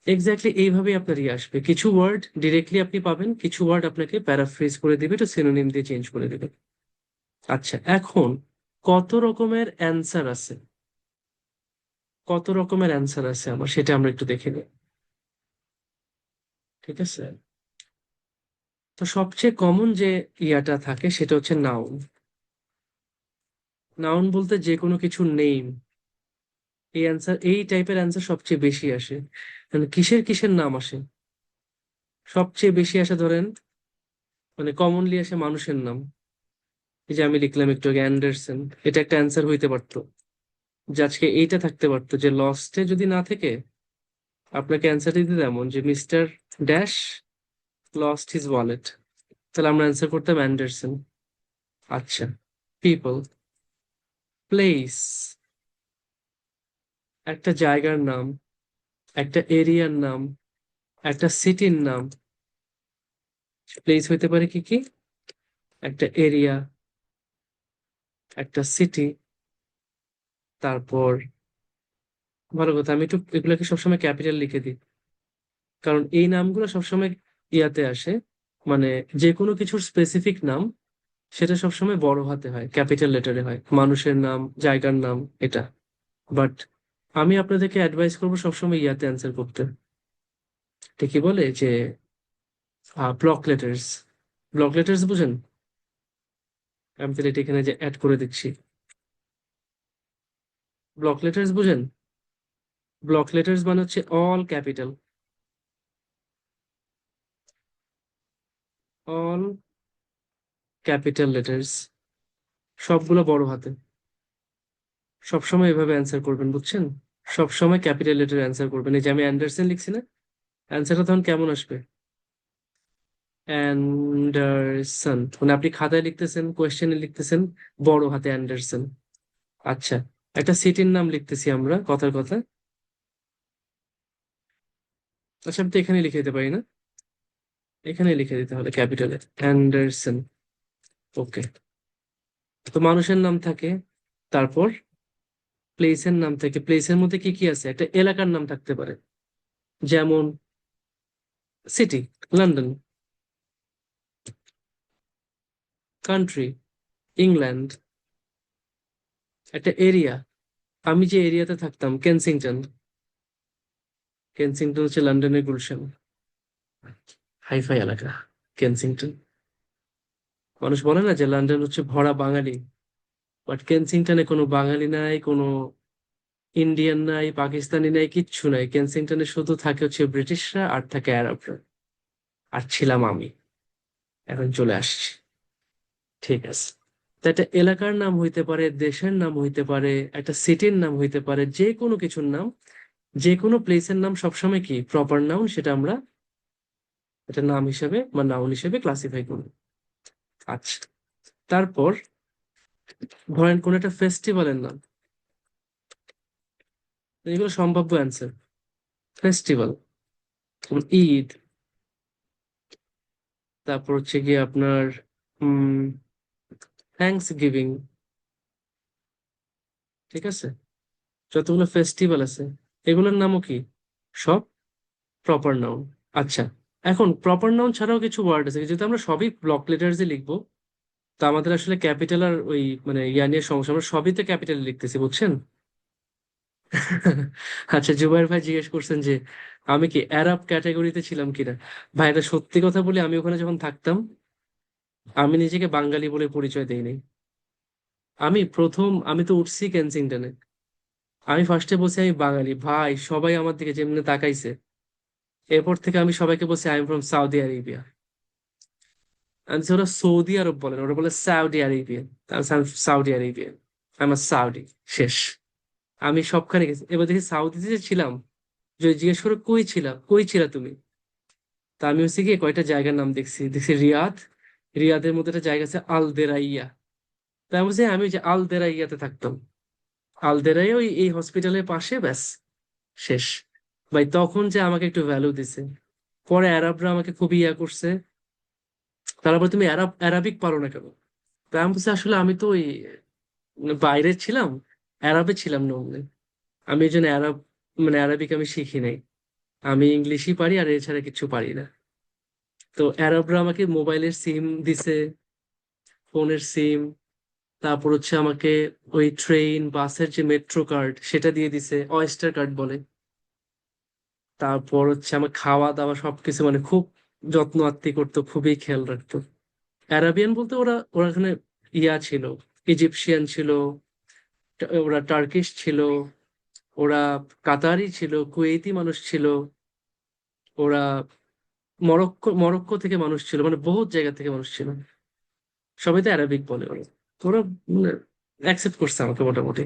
Speaker 1: এক্স্যাক্টলি এইভাবেই আপনার ইয়ে আসবে। কিছু ওয়ার্ড ডিরেক্টলি আপনি পাবেন, কিছু ওয়ার্ড আপনাকে প্যারাফ্রেজ করে দিবে, তো সিনোনিম দিয়ে চেঞ্জ করে দিবে। আচ্ছা, এখন কত রকমের অ্যান্সার আছে, কত রকমের অ্যান্সার আছে আমার, সেটা আমরা একটু দেখে নিই। ঠিক আছে, তো সবচেয়ে কমন যে ইয়াটা থাকে সেটা হচ্ছে নাউন। নাউন বলতে যে কোনো কিছুর নেম, এই অ্যান্সার, এই টাইপের অ্যান্সার সবচেয়ে বেশি আসে। মানে কিসের কিসের নাম আসে সবচেয়ে বেশি আসে? ধরেন মানে কমনলি আসে মানুষের নাম। এই যে আমি লিখলাম একটু আগে অ্যান্ডারসন, এটা একটা অ্যান্সার হইতে পারতো, যে আজকে এইটা থাকতে পারতো যে লস্টে যদি না থেকে আপনাকে অ্যান্সার দিতে তেমন যে mister dash lost his wallet, তাহলে আমরা অ্যান্সার করতাম অ্যান্ডারসন। আচ্ছা, পিপল, প্লেস, একটা জায়গার নাম, একটা এরিয়ার নাম, একটা সিটির নাম। প্লেস হইতে পারে কি কি? একটা এরিয়া, একটা সিটি, তারপর ভালো কথা, আমি একটু এগুলাকে সবসময় ক্যাপিটাল লিখে দিই, কারণ এই নামগুলো সবসময় ইয়াতে আসে, মানে যে কোনো কিছুর স্পেসিফিক নাম সেটা সবসময় বড় হাতে হয়, ক্যাপিটাল লেটারে হয়, মানুষের নাম, জায়গার নাম, এটা। বাট আমি আপনাদেরকে অ্যাডভাইস করবো সবসময় ইয়াতে অ্যান্সার করতে। এটা কি বলে যে ব্লক লেটার্স। ব্লক লেটার্স বুঝেন? আমি তাহলে এটা এখানে যে অ্যাড করে দিচ্ছি। ব্লক লেটার্স বুঝেন? ব্লক লেটার্স মানে হচ্ছে all capital, all capital letters, সবগুলো বড় হাতে। সবসময় এভাবে অ্যান্সার করবেন, বুঝছেন? সবসময় ক্যাপিটাল লেটার অ্যান্সার করবেন। এই যে আমি অ্যান্ডারসন লিখছি না, অ্যান্সারটা তখন কেমন আসবে? অ্যান্ডারসন। মানে আপনি খাতায় লিখতেছেন, কোয়েশ্চেনে লিখতেছেন বড় হাতে অ্যান্ডারসন। আচ্ছা, একটা সিটির নাম লিখতেছি আমরা, কথার কথা। আচ্ছা, আমি তো এখানে লিখে দিতে পারি না, এখানে লিখে দিতে হবে ক্যাপিটালে অ্যান্ডারসন। ওকে, তো মানুষের নাম থাকে, তারপর প্লেসের নাম থাকে। প্লেসের মধ্যে কি কি আছে? একটা এলাকার নাম থাকতে পারে, যেমন সিটি, লন্ডন। Country, England. একটা এরিয়া, আমি যে এরিয়াতে থাকতাম কেনসিংটন। কেনসিংটন হচ্ছে লন্ডনের গুলশান। হাইফাই এলাকা কেনসিংটন। মানুষ বলে না যে লন্ডন হচ্ছে ভরা বাঙালি, বাট কেনসিংটনে কোনো বাঙালি নাই, কোনো ইন্ডিয়ান নাই, পাকিস্তানি নাই, কিচ্ছু নাই। কেনসিংটনে শুধু থাকে হচ্ছে ব্রিটিশরা আর থাকে আরবরা। আর ছিলাম আমি, এখন চলে আসছি। ঠিক আছে। তো একটা এলাকার নাম হইতে পারে, দেশের নাম হইতে পারে, একটা সিটির নাম হইতে পারে, যে কোনো কিছুর নাম, যে কোনো প্লেসের নাম সবসময় কি প্রপার নাউন, সেটা আমরা এটা নাম হিসেবে বা নাউন হিসেবে ক্লাসিফাই করি। আচ্ছা, তারপর ধরেন কোন একটা ফেস্টিভ্যালের নাম, এগুলো সম্ভাব্য অ্যান্সার। ফেস্টিভ্যাল, ঈদ, তারপর হচ্ছে গিয়ে আপনার থ্যাংকস গিভিং। ঠিক আছে, যতগুলো ফেস্টিভ্যাল আছে এগুলোর নামও কি সব প্রপার নাউন। আচ্ছা, এখন প্রপার নাউন ছাড়াও কিছু ওয়ার্ড আছে, যেহেতু আমরা সবই ব্লক লেটার্সে লিখবো, তো আমাদের আসলে ক্যাপিটাল আর ওই মানে ইয়া নিয়ে সমস্যা, আমরা সবই তো ক্যাপিটালে লিখতেছি, বুঝছেন? আচ্ছা, জুবাইর ভাই জিজ্ঞেস করছেন যে আমি কি অ্যারাব ক্যাটাগরিতে ছিলাম কিনা। ভাই, এটা সত্যি কথা বলি, আমি ওখানে যখন থাকতাম আমি নিজেকে বাঙালি বলে পরিচয় দেইনি। আমি তো উঠছি কেনসিংটনে, আমি ফার্স্টে বলছি আমি বাঙালি, ভাই সবাই আমার দিকে যেমনি তাকাইছে। এরপর থেকে আমি সবাইকে বলছি I am from Saudi Arabia. আমি বলছি, ওরা সৌদি আরব বলেন, ওরা বলে সাউদি আরেবিয়ান। সাউদি আরেবিয়ান, আমার সাউদি। শেষ। আমি সবখানে গেছি, এবার দেখি সাউদিতে যে ছিলাম, যদি জিজ্ঞেস করো কই ছিলা তুমি, তা আমি হচ্ছে গিয়ে কয়টা জায়গার নাম দেখছি দেখছি রিয়াদ, রিয়াদের মধ্যে একটা জায়গা আছে আল দেরাইয়া। তাই আমি বলছি আমি ওই যে আল দেরাইয়াতে থাকতাম, আল দেরাইয়া ওই এই হসপিটালের পাশে, ব্যাস। শেষ। ভাই তখন যে আমাকে একটু ভ্যালু দিছে, পরে আরবরা আমাকে খুবই ইয়া করছে, তারপর তুমি অ্যারাবিক পারো না কেন। তাই আমি বলছি আসলে আমি তো ওই বাইরে ছিলাম, অ্যারাবে ছিলাম না অমনি। আমি এই জন্য অ্যারাবিক আমি শিখি নাই। আমি ইংলিশই পারি, আর এছাড়া কিছু পারি না। তো অ্যারবরা আমাকে মোবাইলের সিম দিছে, ফোনের সিম, তারপর হচ্ছে আমাকে ওই ট্রেন বাসের যে মেট্রো কার্ড সেটা দিয়ে দিছে, অয়েস্টার কার্ড বলে। তারপর হচ্ছে আমার খাওয়া দাওয়া সবকিছু মানে খুব যত্ন আত্তি করতো, খুবই খেয়াল রাখতো। অ্যারাবিয়ান বলতে ওরা ওরা এখানে ইয়া ছিল, ইজিপশিয়ান ছিল, ওরা টার্কিশ ছিল, ওরা কাতারি ছিল, কুয়েতি মানুষ ছিল, ওরা মরক্কো থেকে মানুষ ছিল, মানে বহুত জায়গা থেকে মানুষ ছিল। সবাই তো অ্যারাবিক বলে ওরা। তো ওরা অ্যাকসেপ্ট করছে আমাকে মোটামুটি।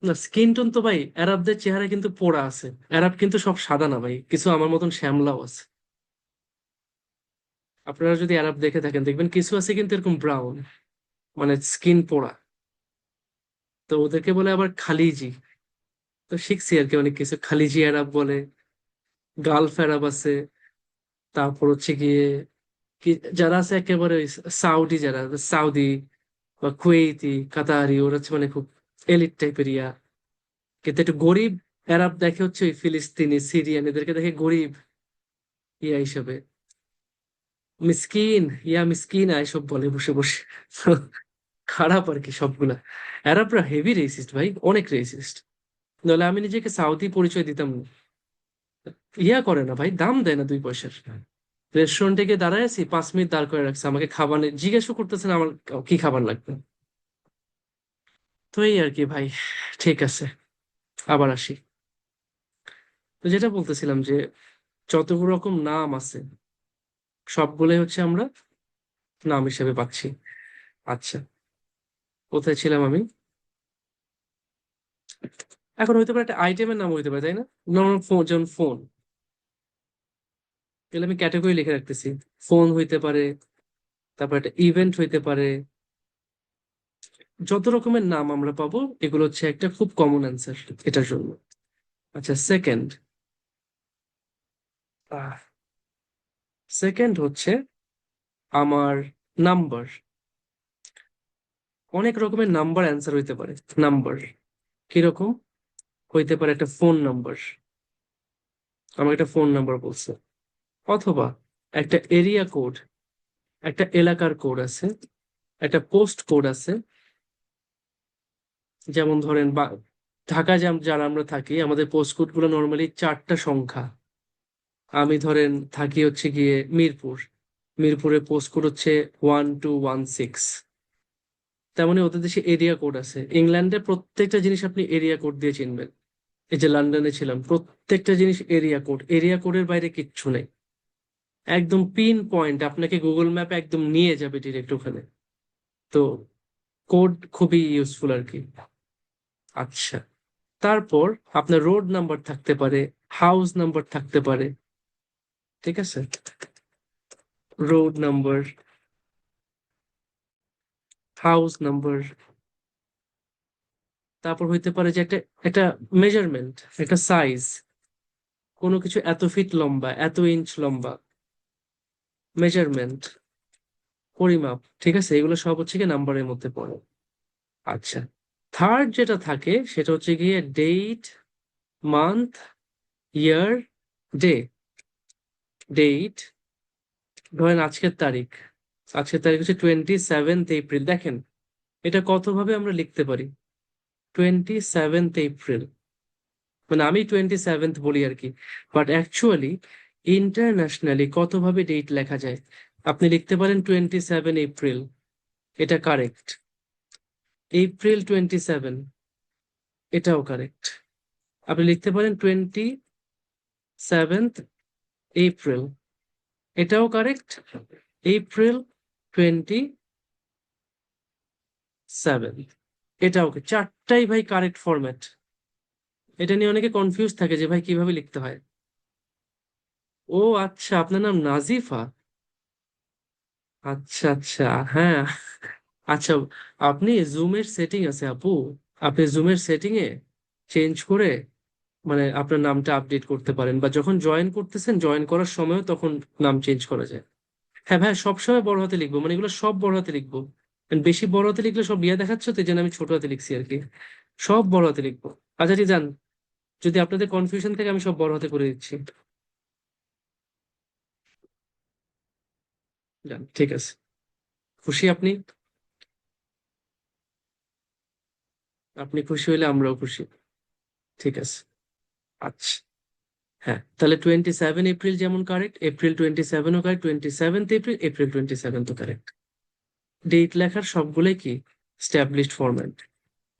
Speaker 1: না, স্কিন টোন তো ভাই অ্যারাবদের চেহারা কিন্তু পোড়া আছে। অ্যারাব কিন্তু সব সাদা না ভাই, কিছু আমার মতন শ্যামলাও আছে। আপনারা যদি অ্যারাব দেখে থাকেন দেখবেন কিছু আছে কিন্তু এরকম ব্রাউন, মানে স্কিন পোড়া। তো ওদেরকে বলে আবার খালিজি। তো শিখছি আর কি অনেক কিছু, খালিজি অ্যারাব বলে, গালফ অ্যারাব আছে। তারপর হচ্ছে গিয়ে কি যারা আছে একেবারে ওই সাউদি, যারা সাউদি বা কুয়েতি কাতারি, ওরা হচ্ছে মানে খুব এলিট টাইপের ইয়া। কিন্তু একটু গরিব আরব দেখে হচ্ছে ওই ফিলিস্তিনি সিরিয়ান, এদেরকে দেখে গরিব ইয়া হিসেবে, মিসকিন, ইয়া মিসকিন এসব বলে বসে বসে। তো খারাপ আর কি সবগুলা। আরবরা হেভি রেসিস্ট ভাই, অনেক রেসিস্ট। নাহলে আমি নিজেকে সাউথি পরিচয় দিতাম না। ইয়া করে না ভাই, দাম দেয় না 2 পয়সার। রেস্টুরেন্টে গিয়ে দাঁড়ায় আছি, 5 মিনিট দাঁড় করে রাখছে, আমাকে খাবার জিজ্ঞেসও করতেছেন আমার কি খাবার লাগবে। তো এই আর কি ভাই। ঠিক আছে, আবার আসি। তো যেটা বলতেছিলাম যে যত রকম নাম আছে সবগুলোই হচ্ছে আমরা নাম হিসেবে পাচ্ছি। আচ্ছা, কোথায় ছিলাম আমি? এখন হইতে পারে একটা আইটেমের নাম হইতে পারে, তাই না? নর্মাল ফোন, যেমন ফোন, এগুলো আমি ক্যাটাগরি লিখে রাখতেছি। ফোন হইতে পারে, তারপর একটা ইভেন্ট হইতে পারে। যত রকমের নাম আমরা পাবো এগুলো হচ্ছে একটা খুব কমন অ্যান্সার এটার জন্য। আচ্ছা, সেকেন্ড। সেকেন্ড হচ্ছে আমার নাম্বার। অনেক রকমের নাম্বার অ্যান্সার হইতে পারে। নাম্বার কিরকম হইতে পারে? একটা ফোন নাম্বার, আমার একটা ফোন নাম্বার বলছে, অথবা একটা এরিয়া কোড, একটা এলাকার কোড আছে, একটা পোস্ট কোড আছে। যেমন ধরেন ঢাকা যারা আমরা থাকি, আমাদের পোস্ট কোড গুলো নর্মালি 4টা সংখ্যা। আমি ধরেন থাকি হচ্ছে গিয়ে মিরপুর, মিরপুরে পোস্ট কোড হচ্ছে 1216। তার মানে ওদের দেশে এরিয়া কোড আছে। ইংল্যান্ডে প্রত্যেকটা জিনিস আপনি এরিয়া কোড দিয়ে চিনবেন। এই যে লন্ডনে ছিলাম, প্রত্যেকটা জিনিস এরিয়া কোড, এরিয়া কোডের বাইরে কিচ্ছু নেই। একদম পিন পয়েন্ট, আপনাকে গুগল ম্যাপ একদম নিয়ে যাবে ডিরেক্ট ওখানে। তো কোড খুবই ইউজফুল আর কি। আচ্ছা, তারপর আপনার রোড নাম্বার থাকতে পারে, হাউস নাম্বার থাকতে পারে, ঠিক আছে? Road number, house number. তারপর হইতে পারে যে একটা একটা মেজারমেন্ট, একটা সাইজ, কোনো কিছু এত ফিট লম্বা, এত ইঞ্চ লম্বা, মেজারমেন্ট, পরিমাপ, ঠিক আছে? এগুলো সব হচ্ছে গিয়ে নাম্বারের মধ্যে পড়ে। আচ্ছা, থার্ড যেটা থাকে সেটা হচ্ছে গিয়ে ডেট, মান্থ, ইয়ার, ডে। ডেট, ধরেন আজকের তারিখ, আজকের তারিখ হচ্ছে 27 এপ্রিল। দেখেন এটা কত ভাবে আমরা লিখতে পারি, 27 এপ্রিল, মানে আমি 27th বলি আর কি, বাট অ্যাকচুয়ালি ইন্টারন্যাশনালি কতভাবে ডেট লেখা যায়? আপনি লিখতে পারেন 27 এপ্রিল, এটা কারেক্ট। April 27, এটাও কারেক্ট। আপনি লিখতে পারেন 27th April, এটাও কারেক্ট। April 27, এটাও চারটাই ভাই কারেক্ট ফরম্যাট। এটা নিয়ে অনেকে কনফিউজ থাকে যে ভাই কিভাবে লিখতে হয়। ও আচ্ছা, আপনার নাম নাজিফা। আচ্ছা আচ্ছা, হ্যাঁ। আচ্ছা, আপনি জুমের সেটিং আছে আপু, আপনি জুমের সেটিং এ চেঞ্জ করে মানে আপনার নামটা আপডেট করতে পারেন, বা যখন জয়েন করতেছেন জয়েন করার সময় তখন নাম চেঞ্জ করা যায়। হ্যাঁ ভাই, সবসময় বড় হাতে লিখবো, মানে এগুলো সব বড় হাতে লিখবো। And বেশি বড় হাতে লিখলে সব ইয়ে দেখাচ্ছে, তো এই জন্য আমি ছোট হাতে লিখছি আর কি। সব বড় হাতে লিখবো। আচ্ছা ঠিক, যান, যদি আপনাদের কনফিউশন থেকে আমি সব বড় হাতে করে দিচ্ছি। যান, ঠিক আছে। খুশি আপনি? আপনি খুশি হইলে আমরাও খুশি। ঠিক আছে। আচ্ছা, হ্যাঁ, তাহলে 27 এপ্রিল যেমন কারেক্ট, April 27ও কারেক্ট, 27th এপ্রিল, April 27ও কারেক্ট। ডেট লেখার সবগুলোই কি স্ট্যাবলিশড ফরম্যাট।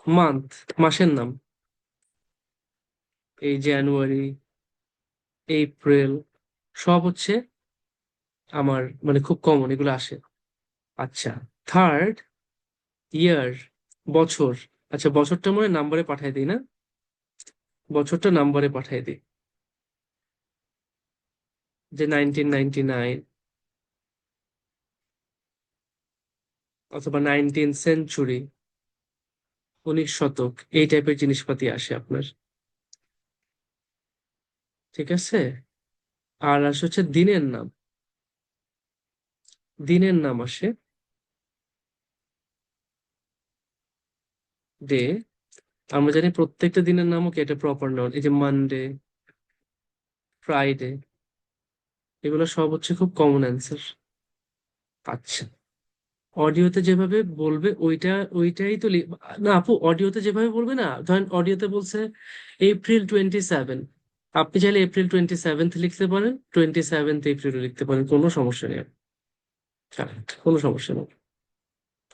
Speaker 1: মান্থ, মাসের নাম, এই জানুয়ারি, এপ্রিল, সব হচ্ছে আমার মানে খুব কমন, এগুলো আসে। আচ্ছা, থার্ড, ইয়ার, বছর। আচ্ছা, বছরটা মনে হয় নাম্বারে পাঠাই দিই না, বছরটা নাম্বারে পাঠাই দিই, যে 1999, অথবা 19th সেঞ্চুরি, 19 শতক, এই টাইপের জিনিসপাতি আসে আপনার। ঠিক আছে। আর আসে হচ্ছে দিনের নাম, দিনের নাম আসে, ডে। আমরা জানি প্রত্যেকটা দিনের নামও কি এটা প্রপার নাউন, এই যে মানডে, ফ্রাইডে, এগুলো সব হচ্ছে খুব কমন অ্যান্সার। আচ্ছা, অডিওতে যেভাবে বলবে ওইটাই তো না আপু, অডিওতে যেভাবে বলবে না, ধরেন অডিওতে বলছে April 27, আপনি চাইলে April 27th লিখতে পারেন, 27th April লিখতে পারেন, কোনো সমস্যা নেই। Correct, কোনো সমস্যা নেই।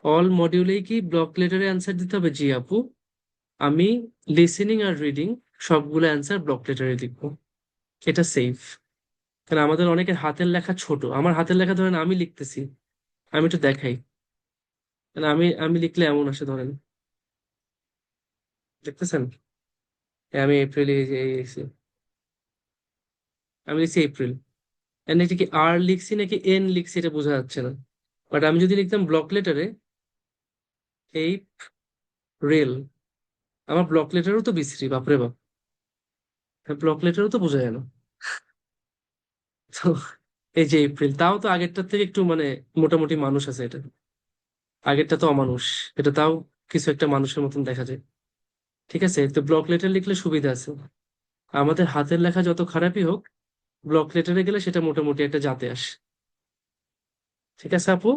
Speaker 1: অল মডিউলেই কি ব্লক লেটারে অ্যান্সার দিতে হবে? জি আপু, আমি লিসেনিং আর রিডিং সবগুলো অ্যান্সার ব্লক লেটারে লিখবো, এটা সেফ। কারণ আমাদের অনেকের হাতের লেখা ছোট, আমার হাতের লেখা ধরেন আমি লিখতেছি, আমি একটু দেখাই, কারণ আমি লিখলে এমন আসে ধরেন, দেখতেছেন? আমি এপ্রিল, আমি লিখছি এপ্রিল। এন্ড এটা কি আর লিখছি নাকি এন লিখছি এটা বোঝা যাচ্ছে না। বাট আমি যদি লিখতাম ব্লক লেটারে, এই রেল, আমার ব্লক লেটারও তো বিশ্রী, বাপরে বাপ। ব্লক লেটারও তো বোঝা যায় না। তো এই যে এপ্রিল, তাও তো আগেরটার থেকে একটু মানে মোটামুটি মানুষ আছে এটা, আগেরটা তো অমানুষ, এটা তাও কিছু একটা মানুষের মতন দেখা যায়। ঠিক আছে, তো ব্লক লেটার লিখলে সুবিধা আছে। আমাদের হাতের লেখা যত খারাপই হোক, ব্লক লেটারে গেলে সেটা মোটামুটি একটা জাতে আসে। ঠিক আছে আপু।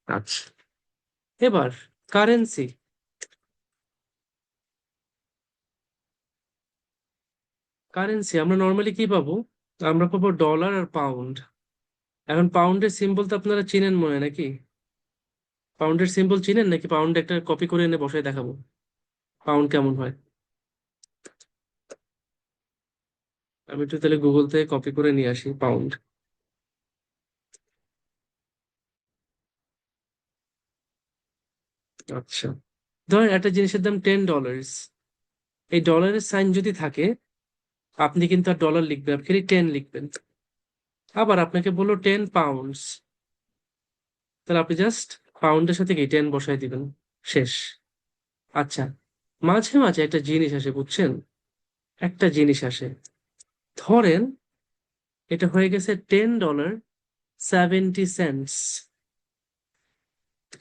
Speaker 1: আচ্ছা, এবার কারেন্সি। কারেন্সি আমরা নর্মালি কি পাবো? আমরা পাবো ডলার আর পাউন্ড। এখন পাউন্ডের সিম্বল তো আপনারা চিনেন মনে হয় নাকি? পাউন্ডের সিম্বল চিনেন নাকি? পাউন্ড একটা কপি করে এনে বসায় দেখাবো পাউন্ড কেমন হয়। আমি একটু তাহলে গুগল থেকে কপি করে নিয়ে আসি পাউন্ড। আচ্ছা, ধরেন একটা জিনিসের দাম $10। এই ডলারের সাইন যদি থাকে, আপনি কিন্তু আর ডলার লিখবেন, আপনি খালি 10 লিখবেন। আবার আপনাকে বললো $10, তাহলে আপনি জাস্ট পাউন্ডের সাথে কি 10 বসাই দিবেন, শেষ। আচ্ছা, মাঝে মাঝে একটা জিনিস আসে বুঝছেন, একটা জিনিস আসে। ধরেন এটা হয়ে গেছে $10.70।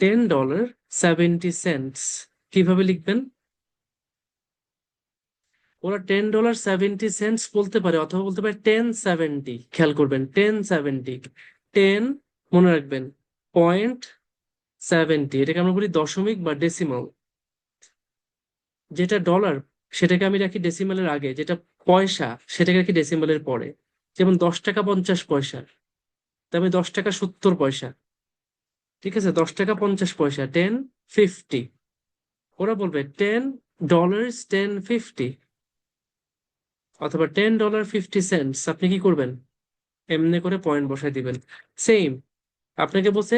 Speaker 1: $10.70 কিভাবে লিখবেন? ওরা $10.70 বলতে পারে, অথবা বলতে পারে 1070। খেয়াল করবেন, 1070। 10, মনে রাখবেন, 0.70, এটাকে আমরা বলি দশমিক বা ডেসিমাল। যেটা ডলার সেটাকে আমি রাখি ডেসিমালের আগে, যেটা পয়সা সেটাকে রাখি ডেসিমালের পরে। যেমন 10 টাকা 50 পয়সা, তার মানে 10 টাকা 70 পয়সা। ঠিক আছে, 10 টাকা 50 পয়সা, 1050। ওরা বলবে $10.1050, অথবা $10.50। আপনি কি করবেন? এমনি করে পয়েন্ট বসাই দিবেন। সেম, আপনাকে বলছে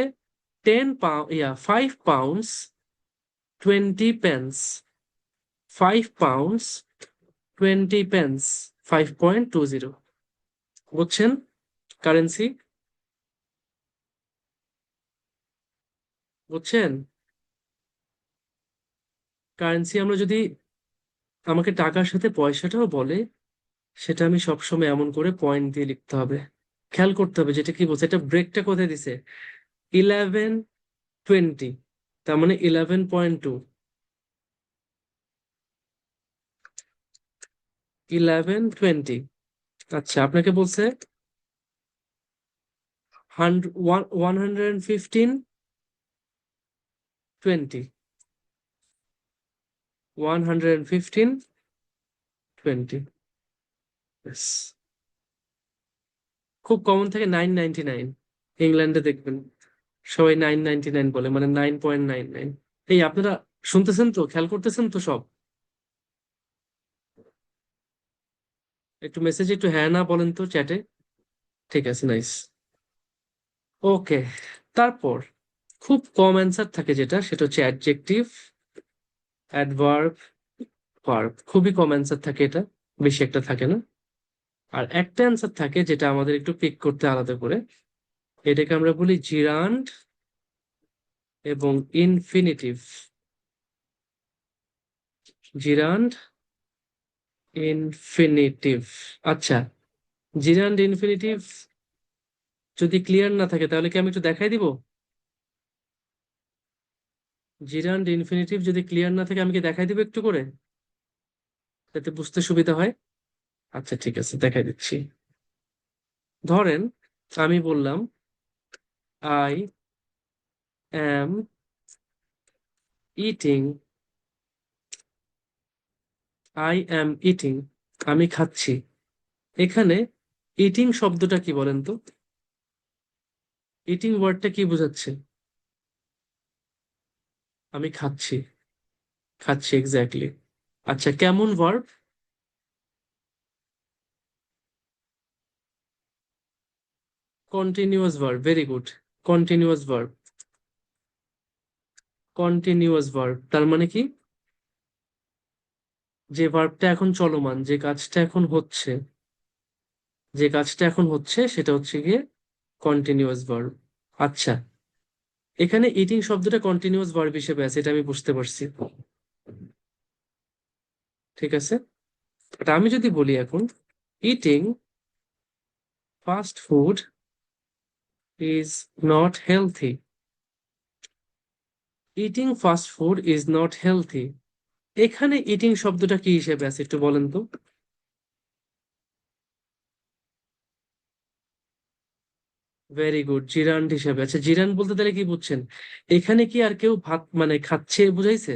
Speaker 1: 5 pounds 20 pence। 5 pounds 20 pence, 5.20। বুঝছেন? কারেন্সি বুঝছেন? কারেন্সি আমরা যদি, আমাকে টাকার সাথে পয়সাটাও বলে, সেটা আমি সবসময় এমন করে পয়েন্ট দিয়ে লিখতে হবে। খেয়াল করতে হবে যেটা কি বলছে, এটা ব্রেকটা কোথায় দিছে, 1120, তার মানে 11.2। 1120। আচ্ছা, আপনাকে বলছে 115 20। 115 20। খুব কমন থাকে 999। ইংল্যান্ডে দেখবেন সবাই 999 বলে, মানে 9.99। এই আপনারা শুনতেছেন তো, খেয়াল করতেছেন তো সব? একটু মেসেজে একটু হ্যাঁ না বলেন তো চ্যাটে। ঠিক আছে, নাইস। ওকে, তারপর খুব কম অ্যান্সার থাকে যেটা, সেটা হচ্ছে অ্যাডজেক্টিভ, অ্যাডভার্ব, ভার্ব। খুবই কম অ্যান্সার থাকে এটা, বেশি একটা থাকে না। আর একটা অ্যান্সার থাকে যেটা আমাদের একটু পিক করতে আলাদা করে, এটাকে আমরা বলি জিরান্ড এবং ইনফিনিটিভ। জিরান্ড, ইনফিনিটিভ। আচ্ছা, জিরান্ড ইনফিনিটিভ যদি ক্লিয়ার না থাকে তাহলে কি আমি একটু দেখাই দিব? জিরান্ড ইনফিনিটিভ যদি ক্লিয়ার না থাকে আমি কি দেখাই দিব একটু করে, যাতে বুঝতে সুবিধা হয়? আচ্ছা ঠিক আছে, দেখাই দিচ্ছি। ধরেন আমি বললাম I am eating. I am eating, আমি খাচ্ছি। এখানে ইটিং শব্দটা কি বলেন তো? ইটিং ওয়ার্ডটা কি বোঝাচ্ছে? আমি খাচ্ছি, খাচ্ছি এক্স্যাক্টলি। আচ্ছা, কেমন verb? Continuous verb, very good. Continuous verb, continuous verb তার মানে কি, যে ভার্বটা এখন চলমান, যে কাজটা এখন হচ্ছে, যে কাজটা এখন হচ্ছে সেটা হচ্ছে গিয়ে কন্টিনিউয়াস ভার্ব। আচ্ছা, এখানে ইটিং শব্দটা কন্টিনিউয়াস ভার্ব হিসেবে আছে, এটা আমি বুঝতে পারছি। ঠিক আছে, বাট আমি যদি বলি এখন eating fast food is not healthy. Eating fast food is not healthy, এখানে ইটিং শব্দটা কি হিসেবে আছে একটু বলেন তো? ভেরি গুড, জিরান্ড হিসেবে। আচ্ছা, জিরান্ড বলতে তাহলে কি বুঝছেন? এখানে কি আর কেউ ভাত মানে খাচ্ছে বুঝাইছে?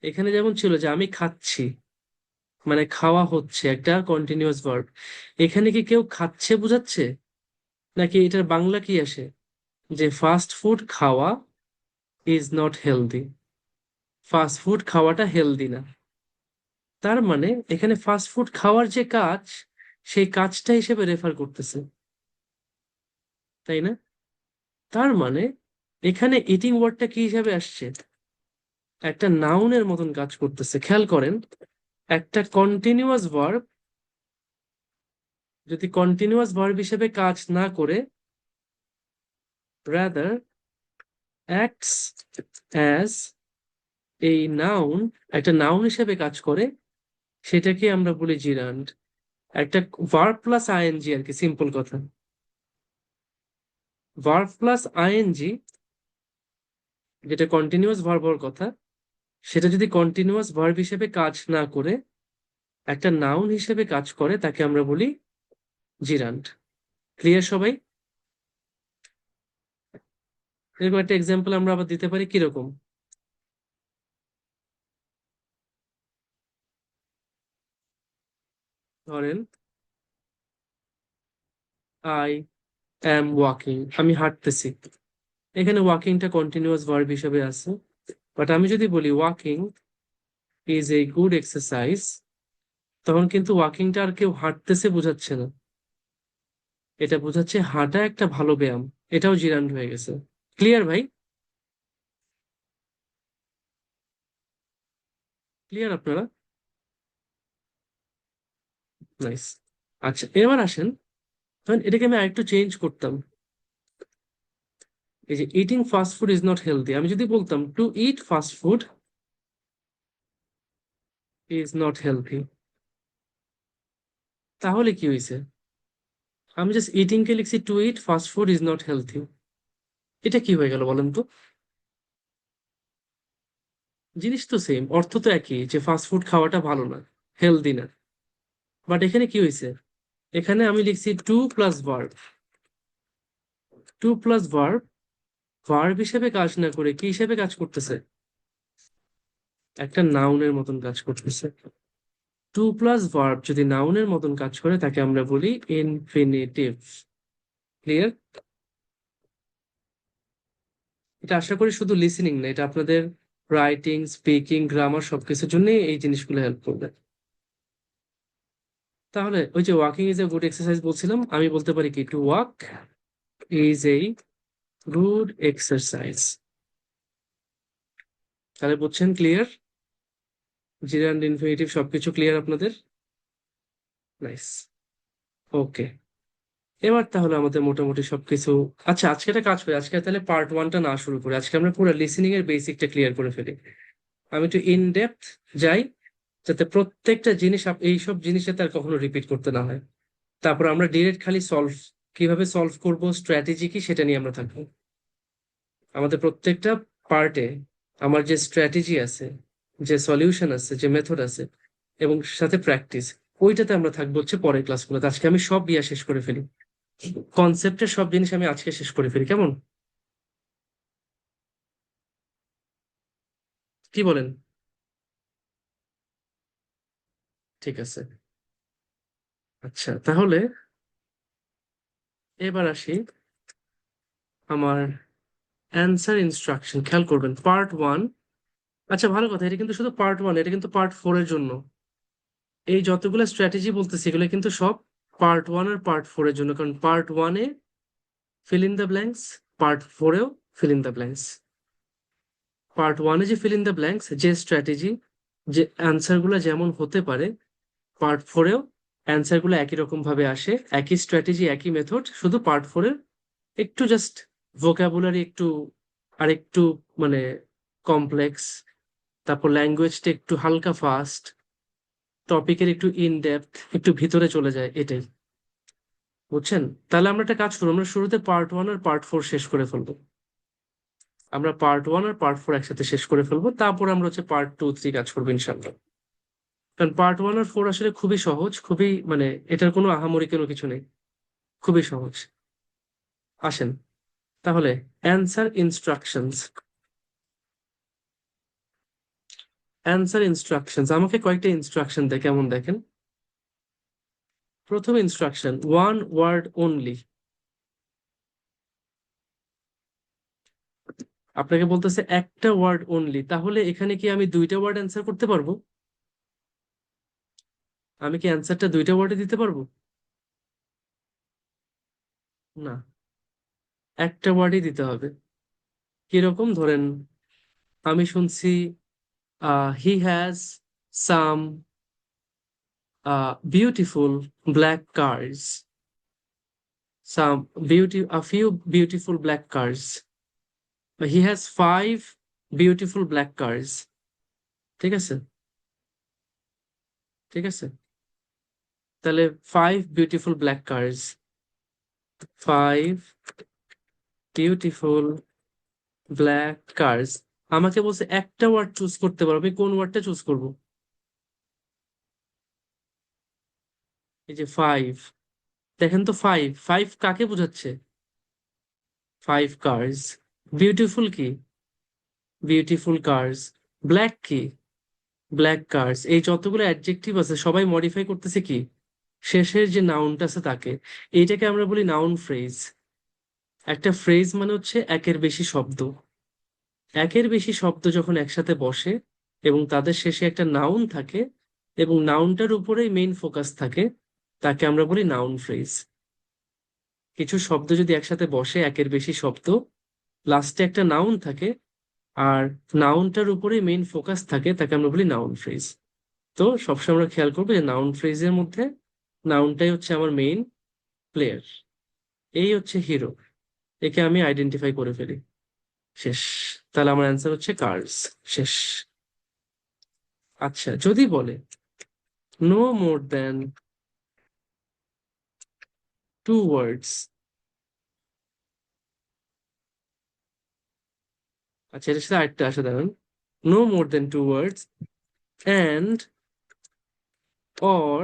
Speaker 1: এখানে যেমন ছিল যে আমি খাচ্ছি, মানে খাওয়া হচ্ছে, একটা কন্টিনিউয়াস ভার্ব। এখানে কি কেউ খাচ্ছে বোঝাচ্ছে, নাকি এটার বাংলা কি আসে যে ফাস্ট ফুড খাওয়া is not healthy, fast food খাওয়াটা হেলদি না। তার মানে এখানে ফাস্ট ফুড খাওয়ার যে কাজ, সেই কাজটা হিসেবে রেফার করতেছে, তাই না? তার মানে এখানে ইটিং ওয়ার্ডটা কি হিসাবে আসছে, একটা নাউনের মতন কাজ করতেছে। খেয়াল করেন, একটা কন্টিনিউয়াস ভার্ব যদি কন্টিনিউয়াস ভার্ব হিসেবে কাজ না করে, রাদার অ্যাক্টস অ্যাজ এই নাউন, একটা নাউন হিসেবে কাজ করে, সেটাকে আমরা বলি জিরান্ড। একটা ভার্ব প্লাস আইএনজি আর কি, সিম্পল কথা। ভার্ব প্লাস আইএনজি, যেটা কন্টিনিউয়াস ভার্ব হওয়ার কথা, সেটা যদি কন্টিনিউয়াস ভার্ব হিসেবে কাজ না করে একটা নাউন হিসেবে কাজ করে, তাকে আমরা বলি জিরান্ড। ক্লিয়ার সবাই? এরকম একটা এক্সাম্পল আমরা আবার দিতে পারি, কিরকম? ধরেন, আই অ্যাম ওয়াকিং, আমি হাঁটতেছি। এখানে ওয়াকিংটা কন্টিনিউয়াস ভার্ব হিসেবে আছে, বাট আমি যদি বলি walking is a good exercise, তখন কিন্তু ওয়াকিংটা আর কেউ হাঁটতেছে বোঝাচ্ছে না, এটা বোঝাচ্ছে হাঁটা একটা ভালো ব্যায়াম। এটাও জিরান্ড হয়ে গেছে। ক্লিয়ার ভাই? ক্লিয়ার আপনারা? নাইস। আচ্ছা, এবার আসেন, তখন এটাকে আমি আরেকটু চেঞ্জ করতাম। এই যে eating fast food is not healthy, আমি যদি বলতাম to eat fast food is not healthy, তাহলে কি হয়েছে? আমি জাস্ট ইটিং কে লিখছি to eat fast food is not healthy, এটা কি হয়ে গেল বলেন তো? জিনিস তো সেম, অর্থ তো একই, যে ফাস্ট ফুড খাওয়াটা ভালো না, হেলদি না। বাট এখানে কি হয়েছে, এখানে আমি লিখছি to plus verb. To plus verb, verb হিসেবে কাজ না করে কি হিসেবে কাজ করতেছে, একটা নাউনের মতন কাজ করতেছে। টু প্লাস ভার্ব যদি নাউনের মতন কাজ করে, তাকে আমরা বলি ইনফিনিটিভ। ক্লিয়ার? এটা আশা করি শুধু লিসেনিং না, এটা আপনাদের রাইটিং, স্পিকিং, গ্রামার সবকিছুর জন্য এই জিনিসগুলো হেল্প করবে। তাহলে ওই যে walking is a good exercise বলছিলাম, আমি বলতে পারি কি, to walk is a good exercise. তাহলে বুঝছেন? ক্লিয়ার? জিরান্ড ইনফিনিটিভ সবকিছু ক্লিয়ার আপনাদের? নাইস। ওকে, এবার তাহলে আমাদের মোটামুটি সবকিছু। আচ্ছা, আজকে একটা কাজ করি, আজকে তাহলে পার্ট ওয়ানটা না শুরু করি, আজকে আমরা পুরো লিসেনিং এর বেসিকটা ক্লিয়ার করে ফেলি। আমি একটু ইন ডেপথ যাই, যাতে প্রত্যেকটা জিনিস এইসব জিনিস যাতে আর কখনো রিপিট করতে না হয়। তারপর আমরা ডিরেক্ট খালি সলভ, কিভাবে সলভ করব, স্ট্র্যাটেজি কি, সেটা নিয়ে আমরা থাকবো। আমাদের প্রত্যেকটা পার্টে আমার যে স্ট্র্যাটেজি আছে, যে সলিউশন আছে, যে মেথড আছে, এবং সাথে প্র্যাকটিস, ওইটাতে আমরা থাকবো হচ্ছে পরের ক্লাসগুলোতে। আজকে আমি সব ইয়া শেষ করে ফেলি, কনসেপ্টের সব জিনিস আমি আজকে শেষ করে ফেলি, কেমন? কি বলেন? ঠিক আছে। আচ্ছা, তাহলে এবার আসি আমার অ্যান্সার ইনস্ট্রাকশন। খেয়াল করবেন, পার্ট ওয়ান। আচ্ছা, ভালো কথা, এটা কিন্তু শুধু পার্ট ওয়ান, এটা কিন্তু পার্ট ফোর এর জন্য। এই যতগুলো স্ট্র্যাটেজি বলতেছি, এগুলো কিন্তু সব পার্ট ওয়ান আর পার্ট ফোর এর জন্য, কারণ পার্ট ওয়ানে fill in the blanks, part ফোরেও fill in the blanks. Part ওয়ানে যে ফিল ইন দ্য ব্ল্যাঙ্কস, যে স্ট্র্যাটেজি, যে অ্যান্সার গুলো যেমন হতে পারে, পার্ট ফোরেও অ্যান্সার গুলো একই রকম ভাবে আসে, একই স্ট্র্যাটেজি, একই মেথড, শুধু পার্ট ফোরের একটু জাস্ট ভোকাবুলারি একটু আরেকটু মানে কমপ্লেক্স, তারপর ল্যাঙ্গুয়েজটা একটু হালকা ফাস্ট, টপিকের একটু ইন ডেপথ, একটু ভিতরে চলে যায়, এটাই। বুঝছেন? তাহলে আমরা একটা কাজ করবো, আমরা শুরুতে পার্ট ওয়ান আর পার্ট ফোর শেষ করে ফেলবো। আমরা পার্ট ওয়ান আর পার্ট ফোর একসাথে শেষ করে ফেলবো, তারপর আমরা হচ্ছে পার্ট টু থ্রি কাজ করবো ইনশাল্লাহ। কারণ পার্ট ওয়ান আর ফোর আসলে খুবই সহজ, খুবই মানে এটার কোনো আহামরি কোনো কিছু নেই, খুবই সহজ। আসেন তাহলে, অ্যান্সার ইনস্ট্রাকশনস। অ্যান্সার ইনস্ট্রাকশনস, আমাকে কয়েকটা ইনস্ট্রাকশন দেয়, কেমন দেখেন। প্রথম ইনস্ট্রাকশন, ওয়ান ওয়ার্ড অনলি। আপনাকে বলতেছে একটা ওয়ার্ড অনলি, তাহলে এখানে কি আমি দুইটা ওয়ার্ড অ্যান্সার করতে পারবো? আমি কি অ্যান্সারটা দুইটা ওয়ার্ডে দিতে পারবো? না, একটা ওয়ার্ডই দিতে হবে। কিরকম ধরেন, আমি শুনছি he has some beautiful black cars, some a few beautiful black cars. He has five beautiful black cars. ঠিক আছে, ঠিক আছে, তাহলে five beautiful black cars, five beautiful black cars. আমাকে বলছে একটা ওয়ার্ড চুজ করতে পারো, আমি কোন ওয়ার্ডটা চুজ করব? এই যে ফাইভ, দেখেন তো ফাইভ, ফাইভ কাকে বোঝাচ্ছে? Five cars. বিউটিফুল কি? Beautiful cars. ব্ল্যাক কি? Black cars. এই যতগুলো অ্যাডজেক্টিভ আছে সবাই মডিফাই করতেছে কি? শেষের যে নাউনটা আছে তাকে। এইটাকে আমরা বলি নাউন ফ্রেজ। একটা ফ্রেজ মানে হচ্ছে একের বেশি শব্দ। একের বেশি শব্দ যখন একসাথে বসে এবং তাদের শেষে একটা নাউন থাকে এবং নাউনটার উপরেই মেইন ফোকাস থাকে, তাকে আমরা বলি নাউন ফ্রেজ। কিছু শব্দ যদি একসাথে বসে, একের বেশি শব্দ, লাস্টে একটা নাউন থাকে আর নাউনটার উপরেই মেইন ফোকাস থাকে, তাকে আমরা বলি নাউন ফ্রেজ। তো সবসময় আমরা খেয়াল করবো যে নাউন ফ্রেজের মধ্যে নাউনটাই হচ্ছে আমার মেইন প্লেয়ার। এই হচ্ছে হিরো, একে আমি আইডেন্টিফাই করে ফেলি, শেষ। তাহলে আমার অ্যান্সার হচ্ছে কার্স, শেষ। আচ্ছা, যদি বলে নো মোর দেন টু ওয়ার্ডস, আচ্ছা এটার সাথে আরেকটা আসে, দেখেন, no more then two words and or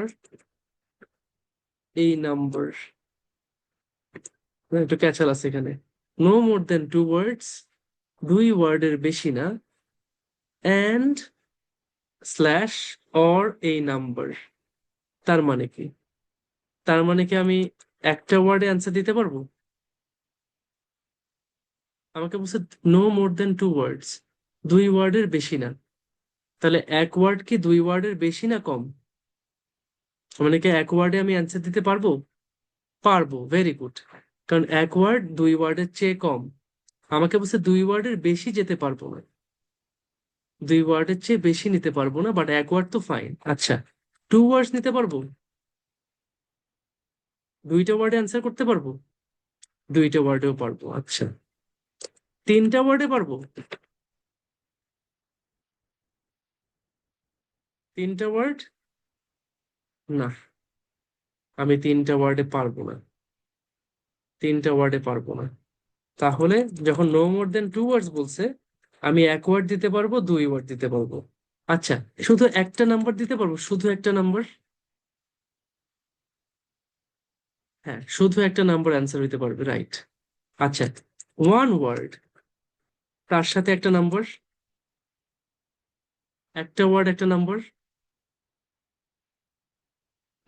Speaker 1: এই নাম্বার, একটু ক্যাচাল আছে এখানে। নো মোর দেন টু ওয়ার্ডস, দুই ওয়ার্ডের বেশি না, অ্যান্ড স্ল্যাশ অর এই নাম্বার। তার মানে কি? তার মানে কি আমি একটা ওয়ার্ডে অ্যান্সার দিতে পারবো? আমাকে বলছে নো মোর দেন টু ওয়ার্ডস, দুই ওয়ার্ডের বেশি না। তাহলে এক ওয়ার্ড কি দুই ওয়ার্ডের বেশি না কম? মানে কি এক ওয়ার্ডে আমি অ্যান্সার দিতে পারবো? পারবো, ভেরি গুড। কারণ এক ওয়ার্ড দুই ওয়ার্ডের চেয়ে কম। আমাকে বলছে দুই ওয়ার্ডের বেশি যেতে পারবো না, দুই ওয়ার্ডের চেয়ে বেশি নিতে পারবো না, বাট এক ওয়ার্ড তো ফাইন। আচ্ছা, টু ওয়ার্ডস নিতে পারবো, দুইটা ওয়ার্ডে অ্যান্সার করতে পারবো, দুইটা ওয়ার্ডেও পারবো। আচ্ছা, তিনটা ওয়ার্ডে পারবো, তিনটা ওয়ার্ড না, আমি তিনটা ওয়ার্ডে পারবো না, তিনটা ওয়ার্ডে পারবো না। তাহলে যখন নো মোর দেন টু ওয়ার্ডস বলছে, আমি এক ওয়ার্ড দিতে পারবো, দুই ওয়ার্ড দিতে পারবো। আচ্ছা, শুধু একটা নাম্বার দিতে পারবো, শুধু একটা নাম্বার। হ্যাঁ, শুধু একটা নাম্বার অ্যান্সার হইতে পারবে, রাইট। আচ্ছা, ওয়ান ওয়ার্ড, তার সাথে একটা নাম্বার, একটা ওয়ার্ড একটা নাম্বার,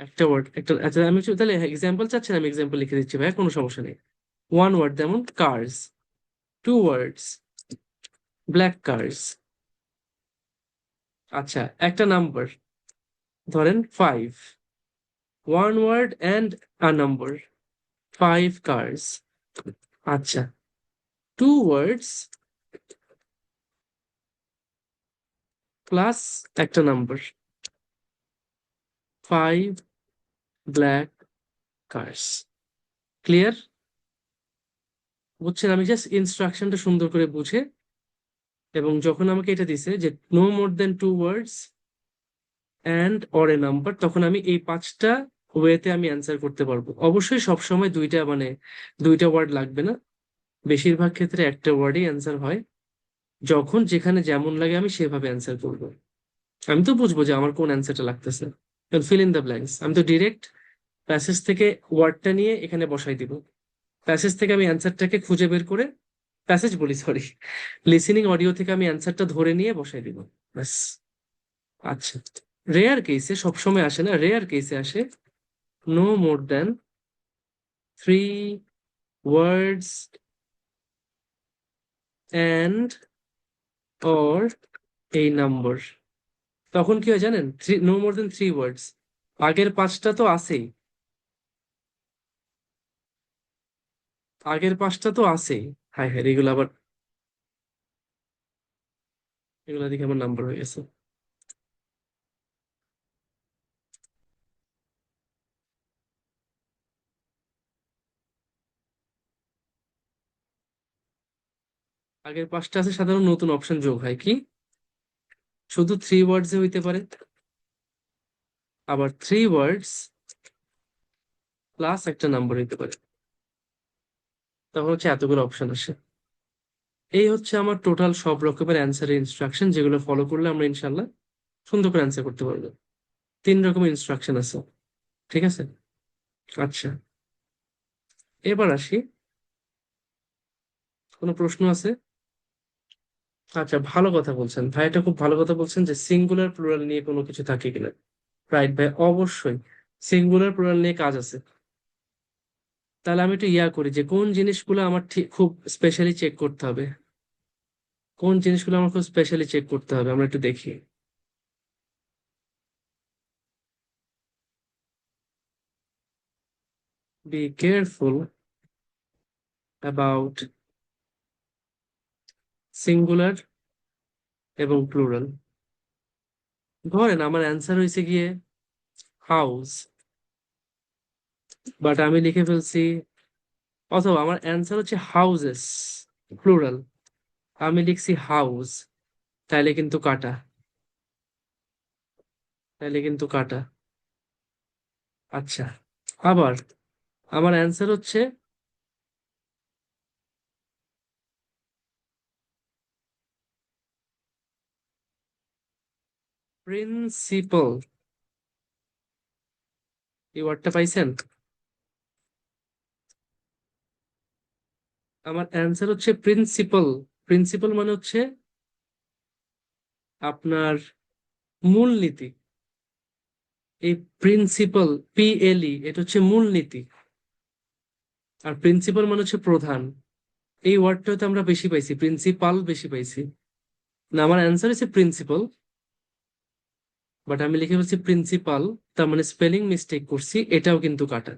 Speaker 1: একটা ওয়ার্ড একটা। আচ্ছা, আমি তাহলে এক্সাম্পল চাচ্ছেন, আমি এক্সাম্পল লিখে দিচ্ছি ভাই, কোনো সমস্যা নেই। ওয়ান ওয়ার্ড যেমন cars, two words black cars. আচ্ছা, একটা নাম্বার ধরেন five, one word and a number, five cars. আচ্ছা, টু ওয়ার্ডস প্লাস একটা number, five black cars. Clear? বুঝছেন? আমি জাস্ট ইনস্ট্রাকশনটা সুন্দর করে বুঝে, এবং যখন আমাকে এটা দিছে যে no more then two words and or a number, তখন আমি এই পাঁচটা ওয়েতে আমি অ্যান্সার করতে পারবো। অবশ্যই সবসময় দুইটা, মানে দুইটা ওয়ার্ড লাগবে না, বেশিরভাগ ক্ষেত্রে একটা ওয়ার্ডেই অ্যান্সার হয়। যখন যেখানে যেমন লাগে আমি সেভাবে অ্যান্সার করবো। আমি তো বুঝবো যে আমার কোন অ্যান্সারটা লাগতেছে। ফিল ইন দ্য ব্ল্যাঙ্কস, আমি তো ডিরেক্ট প্যাসেজ থেকে ওয়ার্ডটা নিয়ে এখানে বসাই দিব। প্যাসেজ থেকে আমি অ্যান্সারটাকে খুঁজে বের করে, প্যাসেজ বলি সরি, লিসেনিং অডিও থেকে আমি অ্যান্সারটা ধরে নিয়ে বসাই দিব, ব্যাস। আচ্ছা, রেয়ার কেসে সবসময় আসে না, রেয়ার কেসে আসে no more than 3 words and or এই নাম্বার। তখন কি হয় জানেন, নো মোর দেন 3 words, আগের পাঁচটা তো আছেই, আগের পাঁচটা তো আছেই। হায় হায়, এগুলো আবার, এগুলো দেখে আমার নাম্বার হয়ে গেছে। আগের পাঁচটা আছে, সাধারণ নতুন অপশন যোগ হয় কি, শুধু 3 words হইতে পারে, আবার 3 words প্লাস একটা নাম্বার হইতে পারে। তখন হচ্ছে এতগুলো অপশন আসে। এই হচ্ছে আমার টোটাল সব রকমের অ্যান্সারের ইনস্ট্রাকশন, যেগুলো ফলো করলে আমরা ইনশাল্লাহ সুন্দর করে অ্যান্সার করতে পারবো। 3 রকমের ইনস্ট্রাকশন আছে। ঠিক আছে। আচ্ছা, এবার আসি, কোনো প্রশ্ন আছে? আচ্ছা, ভালো কথা বলছেন ভাই, এটা খুব ভালো কথা বলছেন যে সিঙ্গুলার প্লুরাল নিয়ে কোনো কিছু থাকে কিনা। রাইট ভাই, অবশ্যই সিঙ্গুলার প্লুরাল নিয়ে কাজ আছে। তাহলে আমি একটু করি যে কোন জিনিসগুলো আমার ঠিক খুব স্পেশালি চেক করতে হবে, কোন জিনিসগুলো আমার খুব স্পেশালি চেক করতে হবে, আমরা একটু দেখি। বি কেয়ারফুল অ্যাবাউট সিঙ্গুলার এবং প্লুরাল। ধরেন আমার অ্যান্সার হয়েছে গিয়ে হাউস, বাট আমি লিখে ফেলছি, অথবা আমার অ্যান্সার হচ্ছে হাউজেস প্লুরাল, আমি লিখছি হাউস, তাইলে কিন্তু কাটা, তাইলে কিন্তু কাটা। আচ্ছা, আবার আমার অ্যান্সার হচ্ছে প্রিন্সিপাল, এই ওয়ার্ডটা পাইছেন? আমার অ্যান্সার হচ্ছে প্রিন্সিপাল। প্রিন্সিপাল মানে হচ্ছে আপনার মূলনীতি। এই প্রিন্সিপাল, PLE, এটা হচ্ছে মূলনীতি। আর প্রিন্সিপাল মানে হচ্ছে প্রধান। এই ওয়ার্ডটা হয়তো আমরা বেশি পাইছি, প্রিন্সিপাল বেশি পাইছি। না, আমার অ্যান্সার হচ্ছে প্রিন্সিপাল, বাট আমি লিখে বলছি প্রিন্সিপাল, তার মানে স্পেলিং মিস্টেক করছি, এটাও কিন্তু কাটা,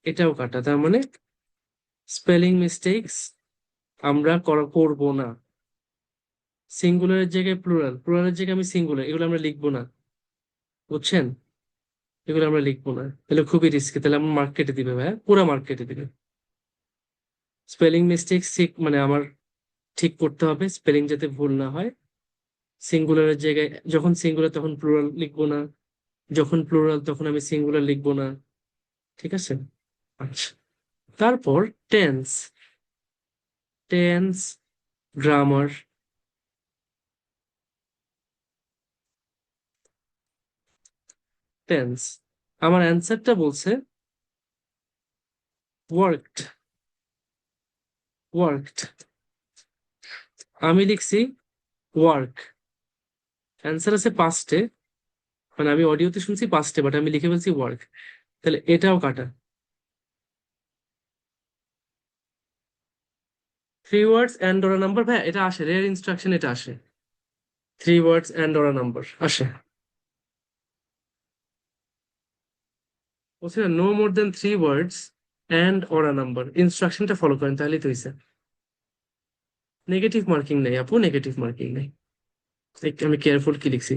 Speaker 1: এটাও কাটা, তার মানে স্পেলিং মিস্টেকস আমরা করব না। সিঙ্গুলারের জায়গায় প্লুরাল, প্লুরালের জায়গায় আমি সিঙ্গুলার, এগুলো আমরা লিখবো না, বুঝছেন? এগুলো আমরা লিখবো না, তাহলে খুবই রিস্কি, তাহলে আমার মার্ক কেটে দিবে ভাই, পুরো মার্ক কেটে দিবে। স্পেলিং মিস্টেক মানে আমার ঠিক করতে হবে, স্পেলিং যাতে ভুল না হয়। সিঙ্গুলারের জায়গায় যখন সিঙ্গুলার তখন প্লুরাল লিখবো না, যখন প্লুরাল তখন আমি সিঙ্গুলার লিখবো না। ঠিক আছে। আচ্ছা, তারপর টেন্স, টেন্স, গ্রামার, টেন্স। আমার অ্যান্সারটা বলছে ওয়ার্কড, ওয়ার্কড, আমি লিখছি ওয়ার্ক। অ্যান্সার আছে পাস্টে, মানে আমি অডিওতে শুনছি পাস্টে, বাট আমি লিখে ফেলছি ওয়ার্ক, তাহলে এটাও কাটা। 3 words অ্যান্ড ওর নাম্বার, ভাই এটা আসে, রেয়ার ইনস্ট্রাকশন এটা আসে, 3 words অ্যান্ড ওর নাম্বার আসে। বলছি না, no more then 3 words and or number, ইনস্ট্রাকশনটা ফলো করেন তাহলেই তো হয়েছে। নেগেটিভ মার্কিং নেই আপু, নেগেটিভ মার্কিং নেই। একটু আমি কেয়ারফুল কি লিখছি,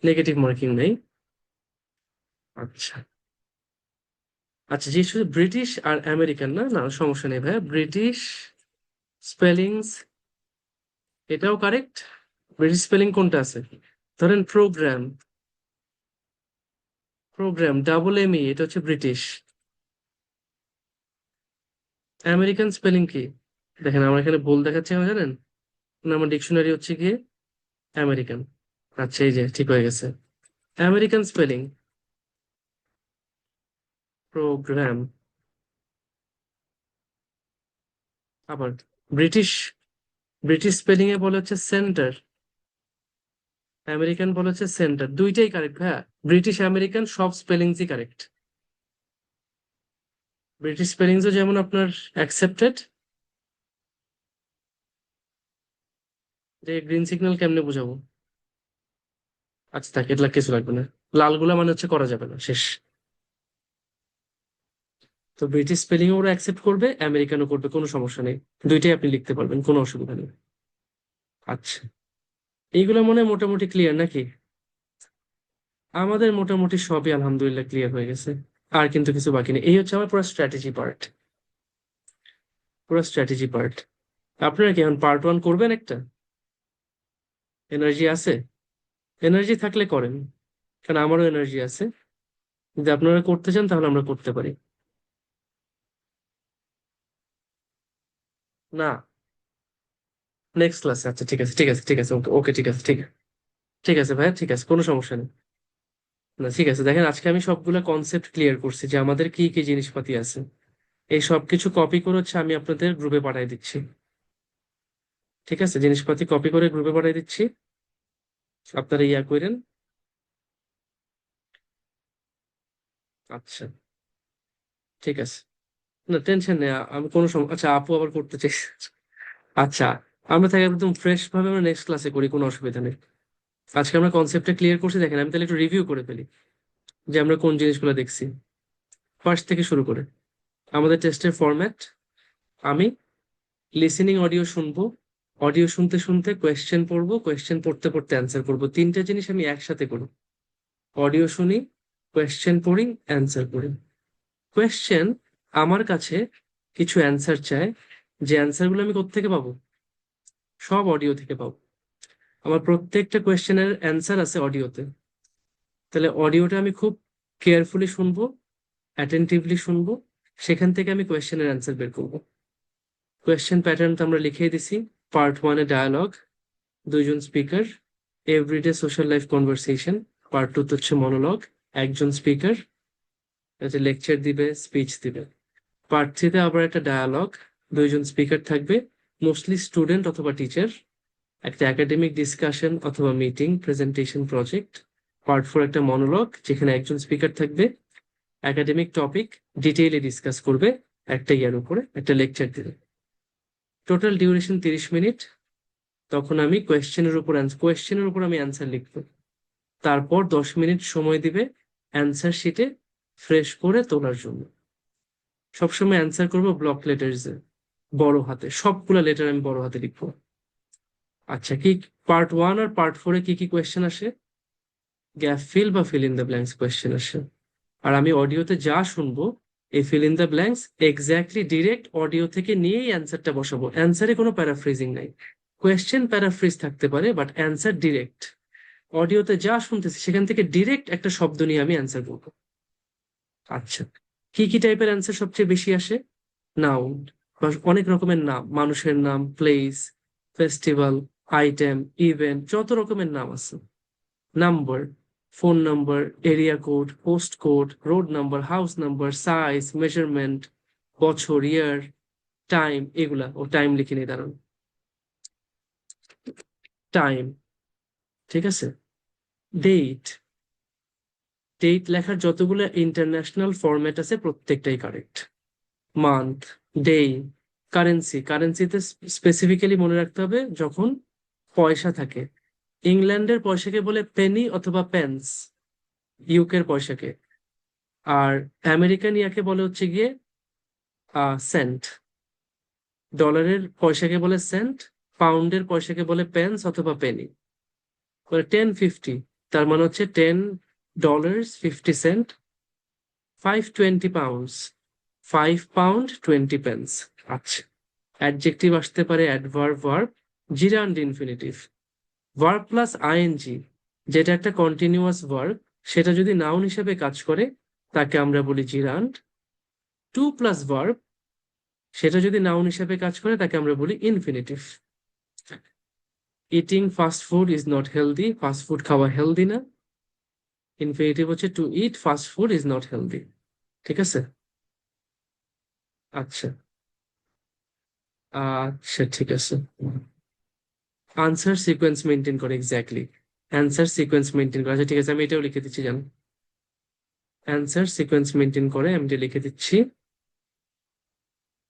Speaker 1: নেগেটিভ মার্কিং নেই। আচ্ছা, আচ্ছা, যে শুধু ব্রিটিশ আর আমেরিকান, না না সমস্যা নেই ভাই, ব্রিটিশ স্পেলিংস এটাও কারেক্ট। ব্রিটিশ স্পেলিং কোনটা আছে, ধরেন প্রোগ্রাম, প্রোগ্রাম ME, এটা হচ্ছে ব্রিটিশ। আমেরিকান স্পেলিং কি, দেখেন আমার এখানে ভুল দেখাচ্ছে কেন জানেন, না, আমার ডিকশনারি হচ্ছে গিয়ে আমেরিকান। আচ্ছা, এই যে ঠিক হয়ে গেছে, আমেরিকান স্পেলিং প্রোগ্রাম। আবার ব্রিটিশ, ব্রিটিশ স্পেলিং এ বলে হচ্ছে সেন্টার, আমেরিকান বলেছে সেন্টার, দুইটাই কারেক্ট ভাইয়া। ব্রিটিশ আমেরিকান সব স্পেলিংসই কারেক্ট। ব্রিটিশ স্পেলিংসও যেমন আপনার অ্যাকসেপ্টেড। যে গ্রিন সিগন্যাল কেমনে বোঝাবো? আচ্ছা থাক, এগুলা কিছু লাগবে না। লালগুলা মানে হচ্ছে করা যাবে না, শেষ। তো ব্রিটিশ স্পেলিং ওরা অ্যাকসেপ্ট করবে, আমেরিকানও করবে, কোনো সমস্যা নেই। দুইটাই আপনি লিখতে পারবেন, কোনো অসুবিধা নেই। আচ্ছা, এইগুলো মনে হয় মোটামুটি ক্লিয়ার নাকি? আমাদের মোটামুটি সবই আলহামদুলিল্লাহ ক্লিয়ার হয়ে গেছে। আর কিন্তু কিছু বাকি নেই, এই হচ্ছে আমার পুরো স্ট্র্যাটেজি পার্ট। পুরো স্ট্র্যাটেজি পার্ট। আপনারা কি এখন পার্ট ওয়ান করবেন একটা? এনার্জি আছে? এনার্জি থাকলে করেন, কারণ আমারও এনার্জি আছে। যদি আপনারা করতে চান তাহলে আমরা করতে পারি। না, নেক্সট ক্লাসে। আচ্ছা ঠিক আছে, ঠিক আছে, ঠিক আছে, ওকে ওকে, ঠিক আছে, ঠিক আছে। ঠিক আছে ভাইয়া, ঠিক আছে, কোনো সমস্যা নেই। না ঠিক আছে, দেখেন আজকে আমি সবগুলা কনসেপ্ট ক্লিয়ার করছি যে আমাদের কি কি জিনিসপাতি আছে। এই সব কিছু কপি করে হচ্ছে আমি আপনাদের গ্রুপে পাঠিয়ে দিচ্ছি। ঠিক আছে, জিনিসপাতি কপি করে গ্রুপে পাঠিয়ে দিচ্ছি, আপনারা ইয়া করেন। আচ্ছা ঠিক আছে। না টেনশন নেই, আমি কোনো আচ্ছা আপু আবার করতে চাই। আচ্ছা, আমরা তাকে একদম ফ্রেশ ভাবে আমরা নেক্সট ক্লাসে করি, কোনো অসুবিধা নেই। আজকে আমরা কনসেপ্টটা ক্লিয়ার করছি, দেখেন আমি তাহলে একটু রিভিউ করে ফেলি যে আমরা কোন জিনিসগুলো দেখছি ফার্স্ট থেকে শুরু করে। আমাদের টেস্টের ফরম্যাট: আমি লিসেনিং অডিও শুনবো, অডিও শুনতে শুনতে কোয়েশ্চেন পড়বো, কোয়েশ্চেন পড়তে পড়তে অ্যান্সার করবো। তিনটা জিনিস আমি একসাথে করি: অডিও শুনি, কোয়েশ্চেন পড়ি, অ্যান্সার করি। কোয়েশ্চেন আমার কাছে কিছু অ্যান্সার চায়, যে অ্যান্সারগুলো আমি কোত্থেকে পাবো? সব অডিও থেকে পাবো। আমার প্রত্যেকটা কোয়েশ্চেনের অ্যান্সার আছে অডিওতে। তাহলে অডিওটা আমি খুব কেয়ারফুলি শুনবো, অ্যাটেন্টিভলি শুনবো, সেখান থেকে আমি কোয়েশ্চেনের অ্যান্সার বের করবো। কোয়েশ্চেন প্যাটার্ন তো আমরা লিখেই দিছি। পার্ট ওয়ানে ডায়ালগ, দুইজন speaker, everyday social life conversation. Part two হচ্ছে মনোলগ, একজন স্পিকার লেকচার দিবে, স্পিচ দিবে। পার্ট থ্রিতে আবার একটা ডায়ালগ, দুইজন স্পিকার থাকবে, মোস্টলি স্টুডেন্ট অথবা টিচার, একটা একাডেমিক ডিসকাশন অথবা meeting, presentation, project. Part four একটা মনোলগ, যেখানে একজন স্পিকার থাকবে, একাডেমিক টপিক ডিটেইলে ডিসকাস করবে, একটা ইয়ার উপরে একটা লেকচার দিবে। Total duration 30 minute. তখন আমি কোয়েশ্চেনের উপর আমি অ্যান্সার লিখবো। তারপর 10 মিনিট সময় দিবে অ্যান্সার শিটে ফ্রেশ করে তোলার জন্য। সবসময় অ্যান্সার করবো ব্লক লেটার্সে, বড় হাতে, সবগুলা লেটার আমি বড় হাতে লিখবো। আচ্ছা, কি পার্ট ওয়ান আর পার্ট ফোরে কি কি কোয়েশ্চেন আসে? গ্যাপ ফিল বা feel in the blanks question আসে। আর আমি অডিওতে যা শুনবো, এই feel in the blanks exactly direct audio থেকে নিয়েই অ্যান্সারটা বসাবো। অ্যান্সারে কোনো প্যারাফ্রেজিং নাই। কোয়েশ্চেন প্যারাফ্রেজ থাকতে পারে, বাট অ্যান্সার ডিরেক্ট। অডিওতে যা শুনতেছি সেখান থেকে ডিরেক্ট একটা শব্দ নিয়ে আমি অ্যান্সার করবো। আচ্ছা, কি কি টাইপের অ্যান্সার সবচেয়ে বেশি আসে? নাউন, অনেক রকমের নাম, মানুষের নাম, প্লেস, ফেস্টিভ্যাল, আইটেম, ইভেন্ট, যত রকমের নাম আছে। Number, phone number, area code, post code, road number, house number, size, measurement, বছর, ইয়ার, টাইম, এগুলা। ও টাইম লিখে নিই, দাঁড়ান। টাইম, ঠিক আছে। ডেট, ডেট লেখার যতগুলো ইন্টারন্যাশনাল ফরম্যাট আছে প্রত্যেকটাই কারেক্ট। মান্থ, ডে, কারেন্সি, কারেন্সিতে স্পেসিফিক্যালি মনে রাখতে হবে যখন পয়সা থাকে। ইংল্যান্ডের পয়সাকে বলে পেনি অথবা পেন্স, ইউকের পয়সাকে। আর আমেরিকান ইয়াকে বলে হচ্ছে গিয়ে সেন্ট। ডলারের পয়সাকে বলে সেন্ট, পাউন্ডের পয়সাকে বলে পেন্স অথবা পেনি। 1050, তার মানে হচ্ছে $10.50। 520 পাউন্ডস, 5 pound 20 pence। আচ্ছা, অ্যাডজেক্টিভ আসতে পারে adverb, verb, gerund infinitive. Verb plus I N G, যেটা একটা কন্টিনিউয়াস ভার্ব, সেটা যদি নাউন হিসেবে কাজ করে তাকে আমরা বলি জিরান্ড। টু প্লাস ভার্ব, সেটা যদি নাউন হিসেবে কাজ করে তাকে আমরা বলি infinitive. Eating fast food is not healthy, fast food খাওয়া হেলদি না। ইনফিনিটিভ হচ্ছে to eat fast food is not healthy. ঠিক আছে। আচ্ছা, আচ্ছা ঠিক আছে। আনসার সিকোয়েন্স মেনটেন করে, এক্স্যাক্টলি। অ্যান্সার সিকোয়েন্স মেনটেন করে। আচ্ছা ঠিক আছে, আমি এটাও লিখে দিচ্ছি জান। অ্যান্সার সিকোয়েন্স মেনটেন করে, আমি এটা লিখে দিচ্ছি।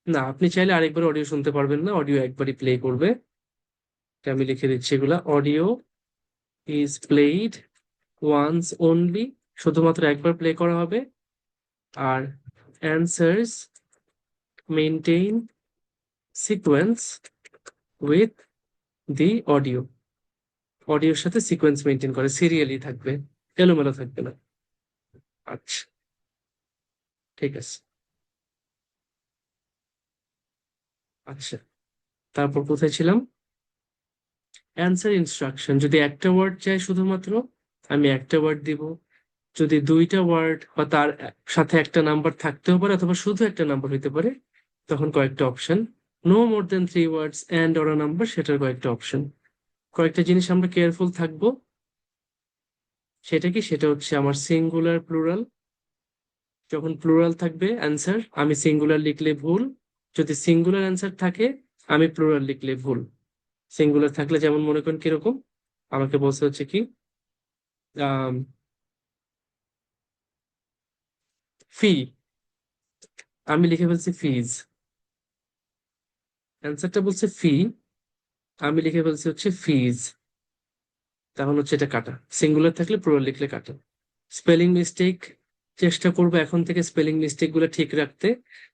Speaker 1: না, আপনি চাইলে আরেকবার অডিও শুনতে পারবেন না, অডিও একবারই প্লে করবে। এটা আমি লিখে দিচ্ছি, এগুলা audio is played once only, শুধুমাত্র একবার প্লে করা হবে। আর answers maintain sequence with the audio, অডিওর সাথে সিকোয়েন্স মেনটেন করে, সিরিয়ালি থাকবে, এলোমেলো থাকবে না। আচ্ছা ঠিক আছে। আচ্ছা, তারপর কোথায় ছিলাম? অ্যান্সার ইনস্ট্রাকশন, যদি একটা ওয়ার্ড চাই শুধুমাত্র, আমি একটা ওয়ার্ড দিব। যদি দুইটা ওয়ার্ড বা তার সাথে একটা নাম্বার থাকতেও পারে অথবা শুধু একটা নাম্বার হইতে পারে, তখন কয়েকটা option. No more then 3 words and or a number, সেটার কয়েকটা অপশন। কয়েকটা জিনিস আমরা কেয়ারফুল থাকবো। সেটা কি? সেটা হচ্ছে আমার সিঙ্গুলার প্লুরাল। যখন প্লুরাল থাকবে অ্যান্সার, আমি সিঙ্গুলার লিখলে ভুল। যদি সিঙ্গুলার অ্যান্সার থাকে, আমি প্লুরাল লিখলে ভুল। সিঙ্গুলার থাকলে যেমন মনে করেন কিরকম, আমাকে বলছে হচ্ছে কি, ফি, আমি লিখে ফেলছি ফিজ। অ্যান্সারটা বলছে ফি, আমি লিখে ফেলছি হচ্ছে ফিজ। তখন হচ্ছে এটা কাটা। সিঙ্গুলার থাকলে প্লুরাল লিখলে কাটা। স্পেলিং মিস্টেক, চেষ্টা করবো এখন থেকে স্পেলিং মিস্টেক গুলো ঠিক রাখতে।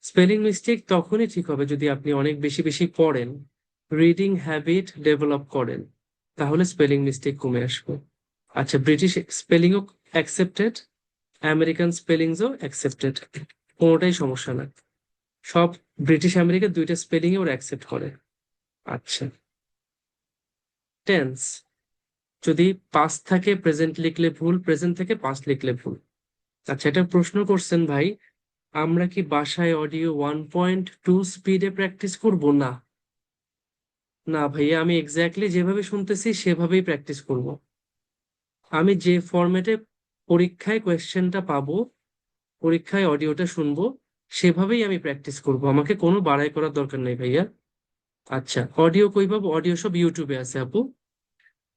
Speaker 1: স্পেলিং মিস্টেক তখনই ঠিক হবে যদি আপনি অনেক বেশি বেশি পড়েন, রিডিং হ্যাবিট ডেভেলপ করেন, তাহলে স্পেলিং মিস্টেক কমে আসবে। আচ্ছা, ব্রিটিশ স্পেলিংও অ্যাকসেপ্টেড, আমেরিকান স্পেলিংসও অ্যাকসেপ্টেড, কোনোটাই সমস্যা না। সব ব্রিটিশ আমেরিকা দুইটা স্পেলিং ওরা অ্যাকসেপ্ট করে। আচ্ছা, টেন্স, যদি পাস্ট থাকে প্রেজেন্ট লিখলে ভুল, প্রেজেন্ট থেকে পাস্ট লিখলে ভুল। আচ্ছা, এটা প্রশ্ন করছেন ভাই, আমরা কি বাসায় অডিও 1.2 স্পিডে প্র্যাকটিস করব? না, না ভাইয়া, আমি এক্স্যাক্টলি যেভাবে শুনতেছি সেভাবেই প্র্যাকটিস করব। আমি যে ফরম্যাটে পরীক্ষায় কোয়েশ্চেনটা পাবো, পরীক্ষায় অডিওটা শুনবো, সেভাবেই আমি প্র্যাকটিস করব। আমাকে কোনো বাড়াই করার দরকার নেই ভাইয়া। আচ্ছা, অডিও কই পাবো? অডিও সব ইউটিউবে আছে আপু।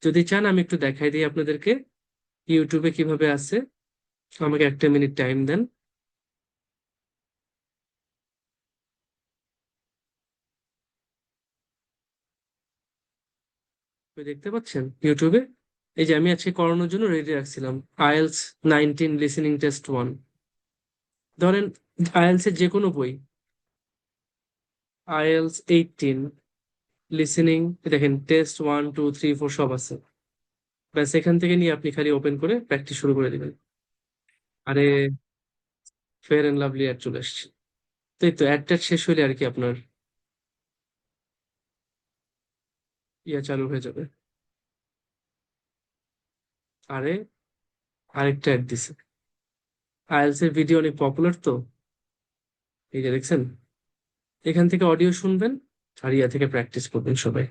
Speaker 1: যদি চান আমি একটু দেখাই দিই আপনাদেরকে ইউটিউবে কিভাবে আছে। আমাকে একটা মিনিট টাইম দেন। আপনি দেখতে পাচ্ছেন ইউটিউবে? এই যে আমি আজকে করানোর জন্য রেডি রাখছিলাম, আইএলস 19 লিসেনিং টেস্ট 1। ধরেন আইএলস এর যে কোনো বই, আইএলস 18 লিসেনিং, দেখেন টেস্ট 1 2 3 4 সব আছে। ব্যাস, এখান থেকে নিয়ে আপনি খালি ওপেন করে প্র্যাকটিস শুরু করে দিবেন। আরে, ফেয়ার এন্ড লাভলি অ্যাড চলে আসছে। তো এই তো অ্যাডটা শেষ হইলে আর কি আপনার ইয়া চালু হয়ে যাবে। আরে, আরেকটা অ্যাড দিছে। আইএলস এর ভিডিও অনেক পপুলার তো, এই যে দেখছেন, এখান থেকে অডিও শুনবেন আর ইয়া থেকে প্র্যাকটিস করবেন সবাই।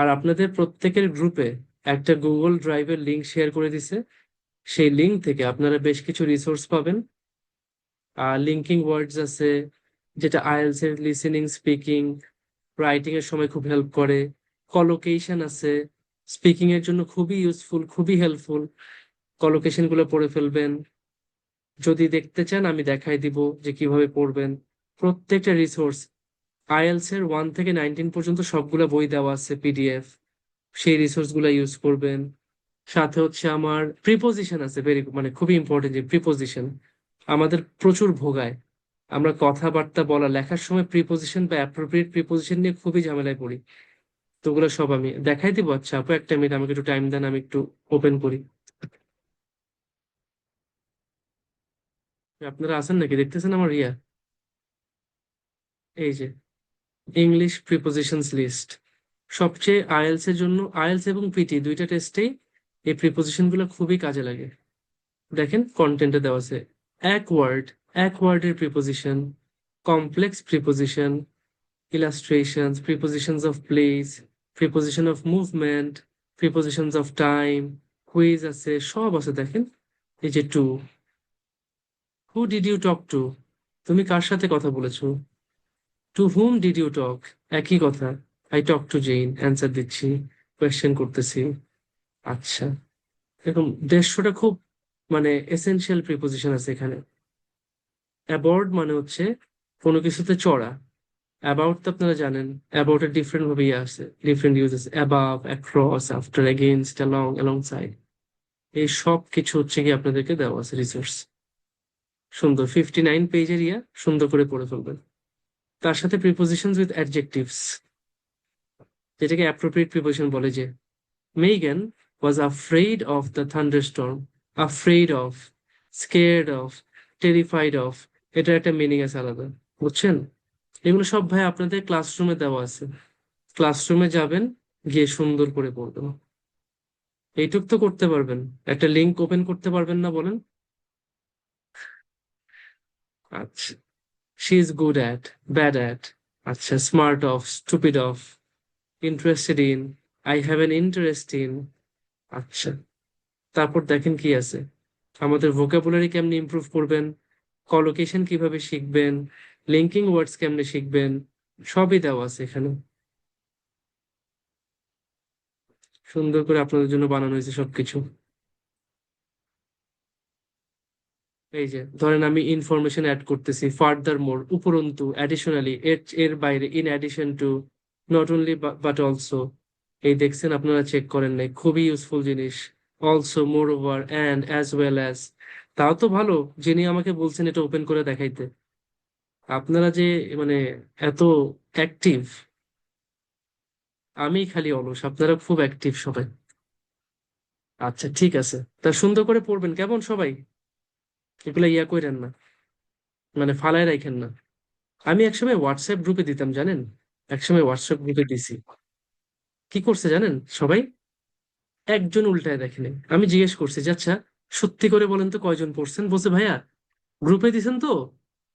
Speaker 1: আর আপনাদের প্রত্যেকের গ্রুপে একটা গুগল ড্রাইভের লিংক শেয়ার করে দিছে। সেই লিংক থেকে আপনারা বেশ কিছু রিসোর্স পাবেন। লিঙ্কিং ওয়ার্ডস আছে, যেটা আইএলস এর লিসেনিং, স্পিকিং, রাইটিং এর সময় খুব হেল্প করে। কলোকেশন আছে, স্পিকিং এর জন্য খুবই ইউজফুল, খুবই হেল্পফুল। কলোকেশন গুলো পড়ে ফেলবেন। যদি দেখতে চান আমি দেখাই দিব যে কিভাবে পড়বেন। প্রত্যেকটা রিসোর্স, আইএলস এর 1 থেকে 19 পর্যন্ত সবগুলা বই দেওয়া আছে পিডিএফ, সেই রিসোর্স গুলা ইউজ করবেন। সাথে হচ্ছে আমার প্রিপোজিশন আছে, ভেরি মানে খুবই ইম্পর্টেন্ট যে প্রিপোজিশন আমাদের প্রচুর ভোগায়। আমরা কথাবার্তা বলা লেখার সময় প্রিপোজিশন বা অ্যাপ্রোপ্রিয়েট প্রিপোজিশন নিয়ে খুবই ঝামেলায় পড়ি। তো ওগুলো সব আমি দেখাই দিব। আচ্ছা আপু, একটা মিনিট আমাকে একটু টাইম দেন, আমি একটু ওপেন করি। আপনারা আছেন নাকি? দেখতেছেন আমার ইয়া? এই যে ইংলিশ প্রিপোজিশনস লিস্ট, সবচেয়ে আইএলস এর জন্য, আইএলস এবং পিটি দুইটা টেস্টেই এই প্রিপোজিশন গুলো খুবই কাজে লাগে। দেখেন কন্টেন্টে দেওয়া আছে, এক ওয়ার্ড, এক ওয়ার্ডের preposition, complex preposition, illustrations, prepositions of place, preposition of movement, prepositions of time, quiz আছে, সব আছে দেখেন। এই যে to, who did you talk to, তুমি কার সাথে কথা বলেছো? To whom did you talk, একই কথা। I talk to Jane, answer দিচ্ছি, কোয়েশ্চেন করতেছি। আচ্ছা, এরকম 150টা খুব মানে এসেনশিয়াল প্রিপোজিশন আছে এখানে। অ্যাবর্ড মানে হচ্ছে কোনো কিছুতে চড়া। অ্যাবাউট তো আপনারা জানেন, অ্যাবাউট এর ডিফারেন্ট ভাবে ইয়ে আছে, different uses, above, across, after, against, along, along side. এই সব কিছু হচ্ছে কি আপনাদেরকে দেওয়া আছে রিসোর্স। সুন্দর 59 পেজের ইয়া, সুন্দর করে পড়ে ফেলবেন। তার সাথে প্রিপোজিশনস উইথ অ্যাডজেক্টিভস, যেটাকে অ্যাপ্রোপ্রিয়েট প্রিপোজিশন বলে। যে Megan was afraid of the thunderstorm, afraid of, scared of, terrified of, এটার একটা মিনিং আছে আলাদা, বুঝছেন? এগুলো সব ভাই আপনাদের ক্লাসরুমে দেওয়া আছে। ক্লাসরুমে যাবেন, গিয়ে সুন্দর করে পড়বেন। এইটুক তো করতে পারবেন। একটা লিঙ্ক ওপেন করতে পারবেন না বলেন? আচ্ছা, she is good at, bad at, আচ্ছা, smart of, stupid of, interested in, I have an interest in. আচ্ছা, তারপর দেখেন কি আছে, আমাদের ভোকাবুলারি কেমনে ইমপ্রুভ করবেন, কলোকেশন কিভাবে শিখবেন, লিঙ্কিং ওয়ার্ডস কেমনে শিখবেন, সবই দেওয়া আছে এখানে। সুন্দর করে আপনাদের জন্য বানানো হয়েছে সবকিছু। এই যে ধরেন আমি ইনফরমেশন অ্যাড করতেছি, ফার্দার মোর, উপরন্তু, অ্যাডিশনালি, এর এর বাইরে, in addition to, not only but also. এই দেখছেন, আপনারা চেক করেন নাই, খুবই ইউজফুল জিনিস। Also, more over, and, as well as. তাও তো ভালো, যিনি আমাকে বলছেন এটা ওপেন করে দেখাইতে। আপনারা যে মানে এত অ্যাক্টিভ, আমি খালি অলস, আপনারা খুব অ্যাক্টিভ সবাই। আচ্ছা ঠিক আছে, তা সুন্দর করে পড়বেন কেমন সবাই। এগুলা ইয়া কইরেন না, মানে ফালায় রাখেন না। আমি একসময় হোয়াটসঅ্যাপ গ্রুপে দিতাম জানেন, একসময় হোয়াটসঅ্যাপ গ্রুপে দিছি। কি করছে জানেন সবাই? একজন উল্টায় দেখেনি। আমি জিজ্ঞেস করছি যে আচ্ছা, সত্যি করে বলেন তো কয়জন পড়ছেন? বলছে ভাইয়া, গ্রুপে দিছেন তো,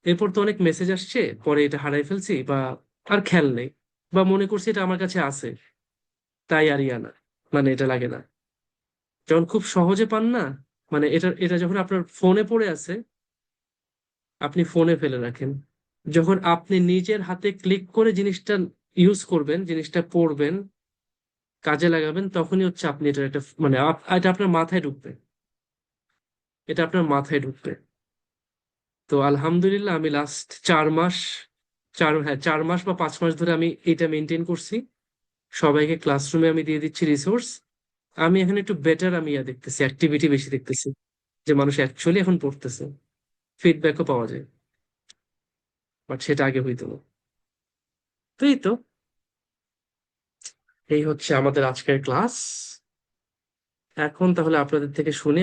Speaker 1: এরপর তো অনেক মেসেজ আসছে, পরে এটা হারাই ফেলছি, বা আর খেয়াল নেই, বা মনে করছি এটা আমার কাছে আছে, তাই আর ইয়া না, মানে এটা লাগে না। যখন খুব সহজে পান না, মানে এটা এটা যখন আপনার ফোনে পড়ে আছে, আপনি ফোনে ফেলে রাখেন। যখন আপনি নিজের হাতে ক্লিক করে জিনিসটা ইউজ করবেন, জিনিসটা পড়বেন, কাজে লাগাবেন, তখনই হচ্ছে আপনি এটা একটা মানে এটা আপনার মাথায় ঢুকবে, এটা আপনার মাথায় ঢুকবে। তো আলহামদুলিল্লাহ আমি লাস্ট 4 মাস, 4 মাস বা 5 মাস ধরে আমি এটা মেনটেন করছি। সবাইকে ক্লাসরুমে আমি দিয়ে দিচ্ছি রিসোর্স। আমি এখন একটু বেটার, আমি ইয়া দেখতেছি, অ্যাক্টিভিটি বেশি দেখতেছি, যে মানুষ অ্যাকচুয়ালি এখন পড়তেছে, ফিডব্যাকও পাওয়া যায়। বাট সেটা আগে হইতো না। তো এই তো, এই হচ্ছে আমাদের আজকের ক্লাস। এখন তাহলে আপনাদের থেকে শুনি।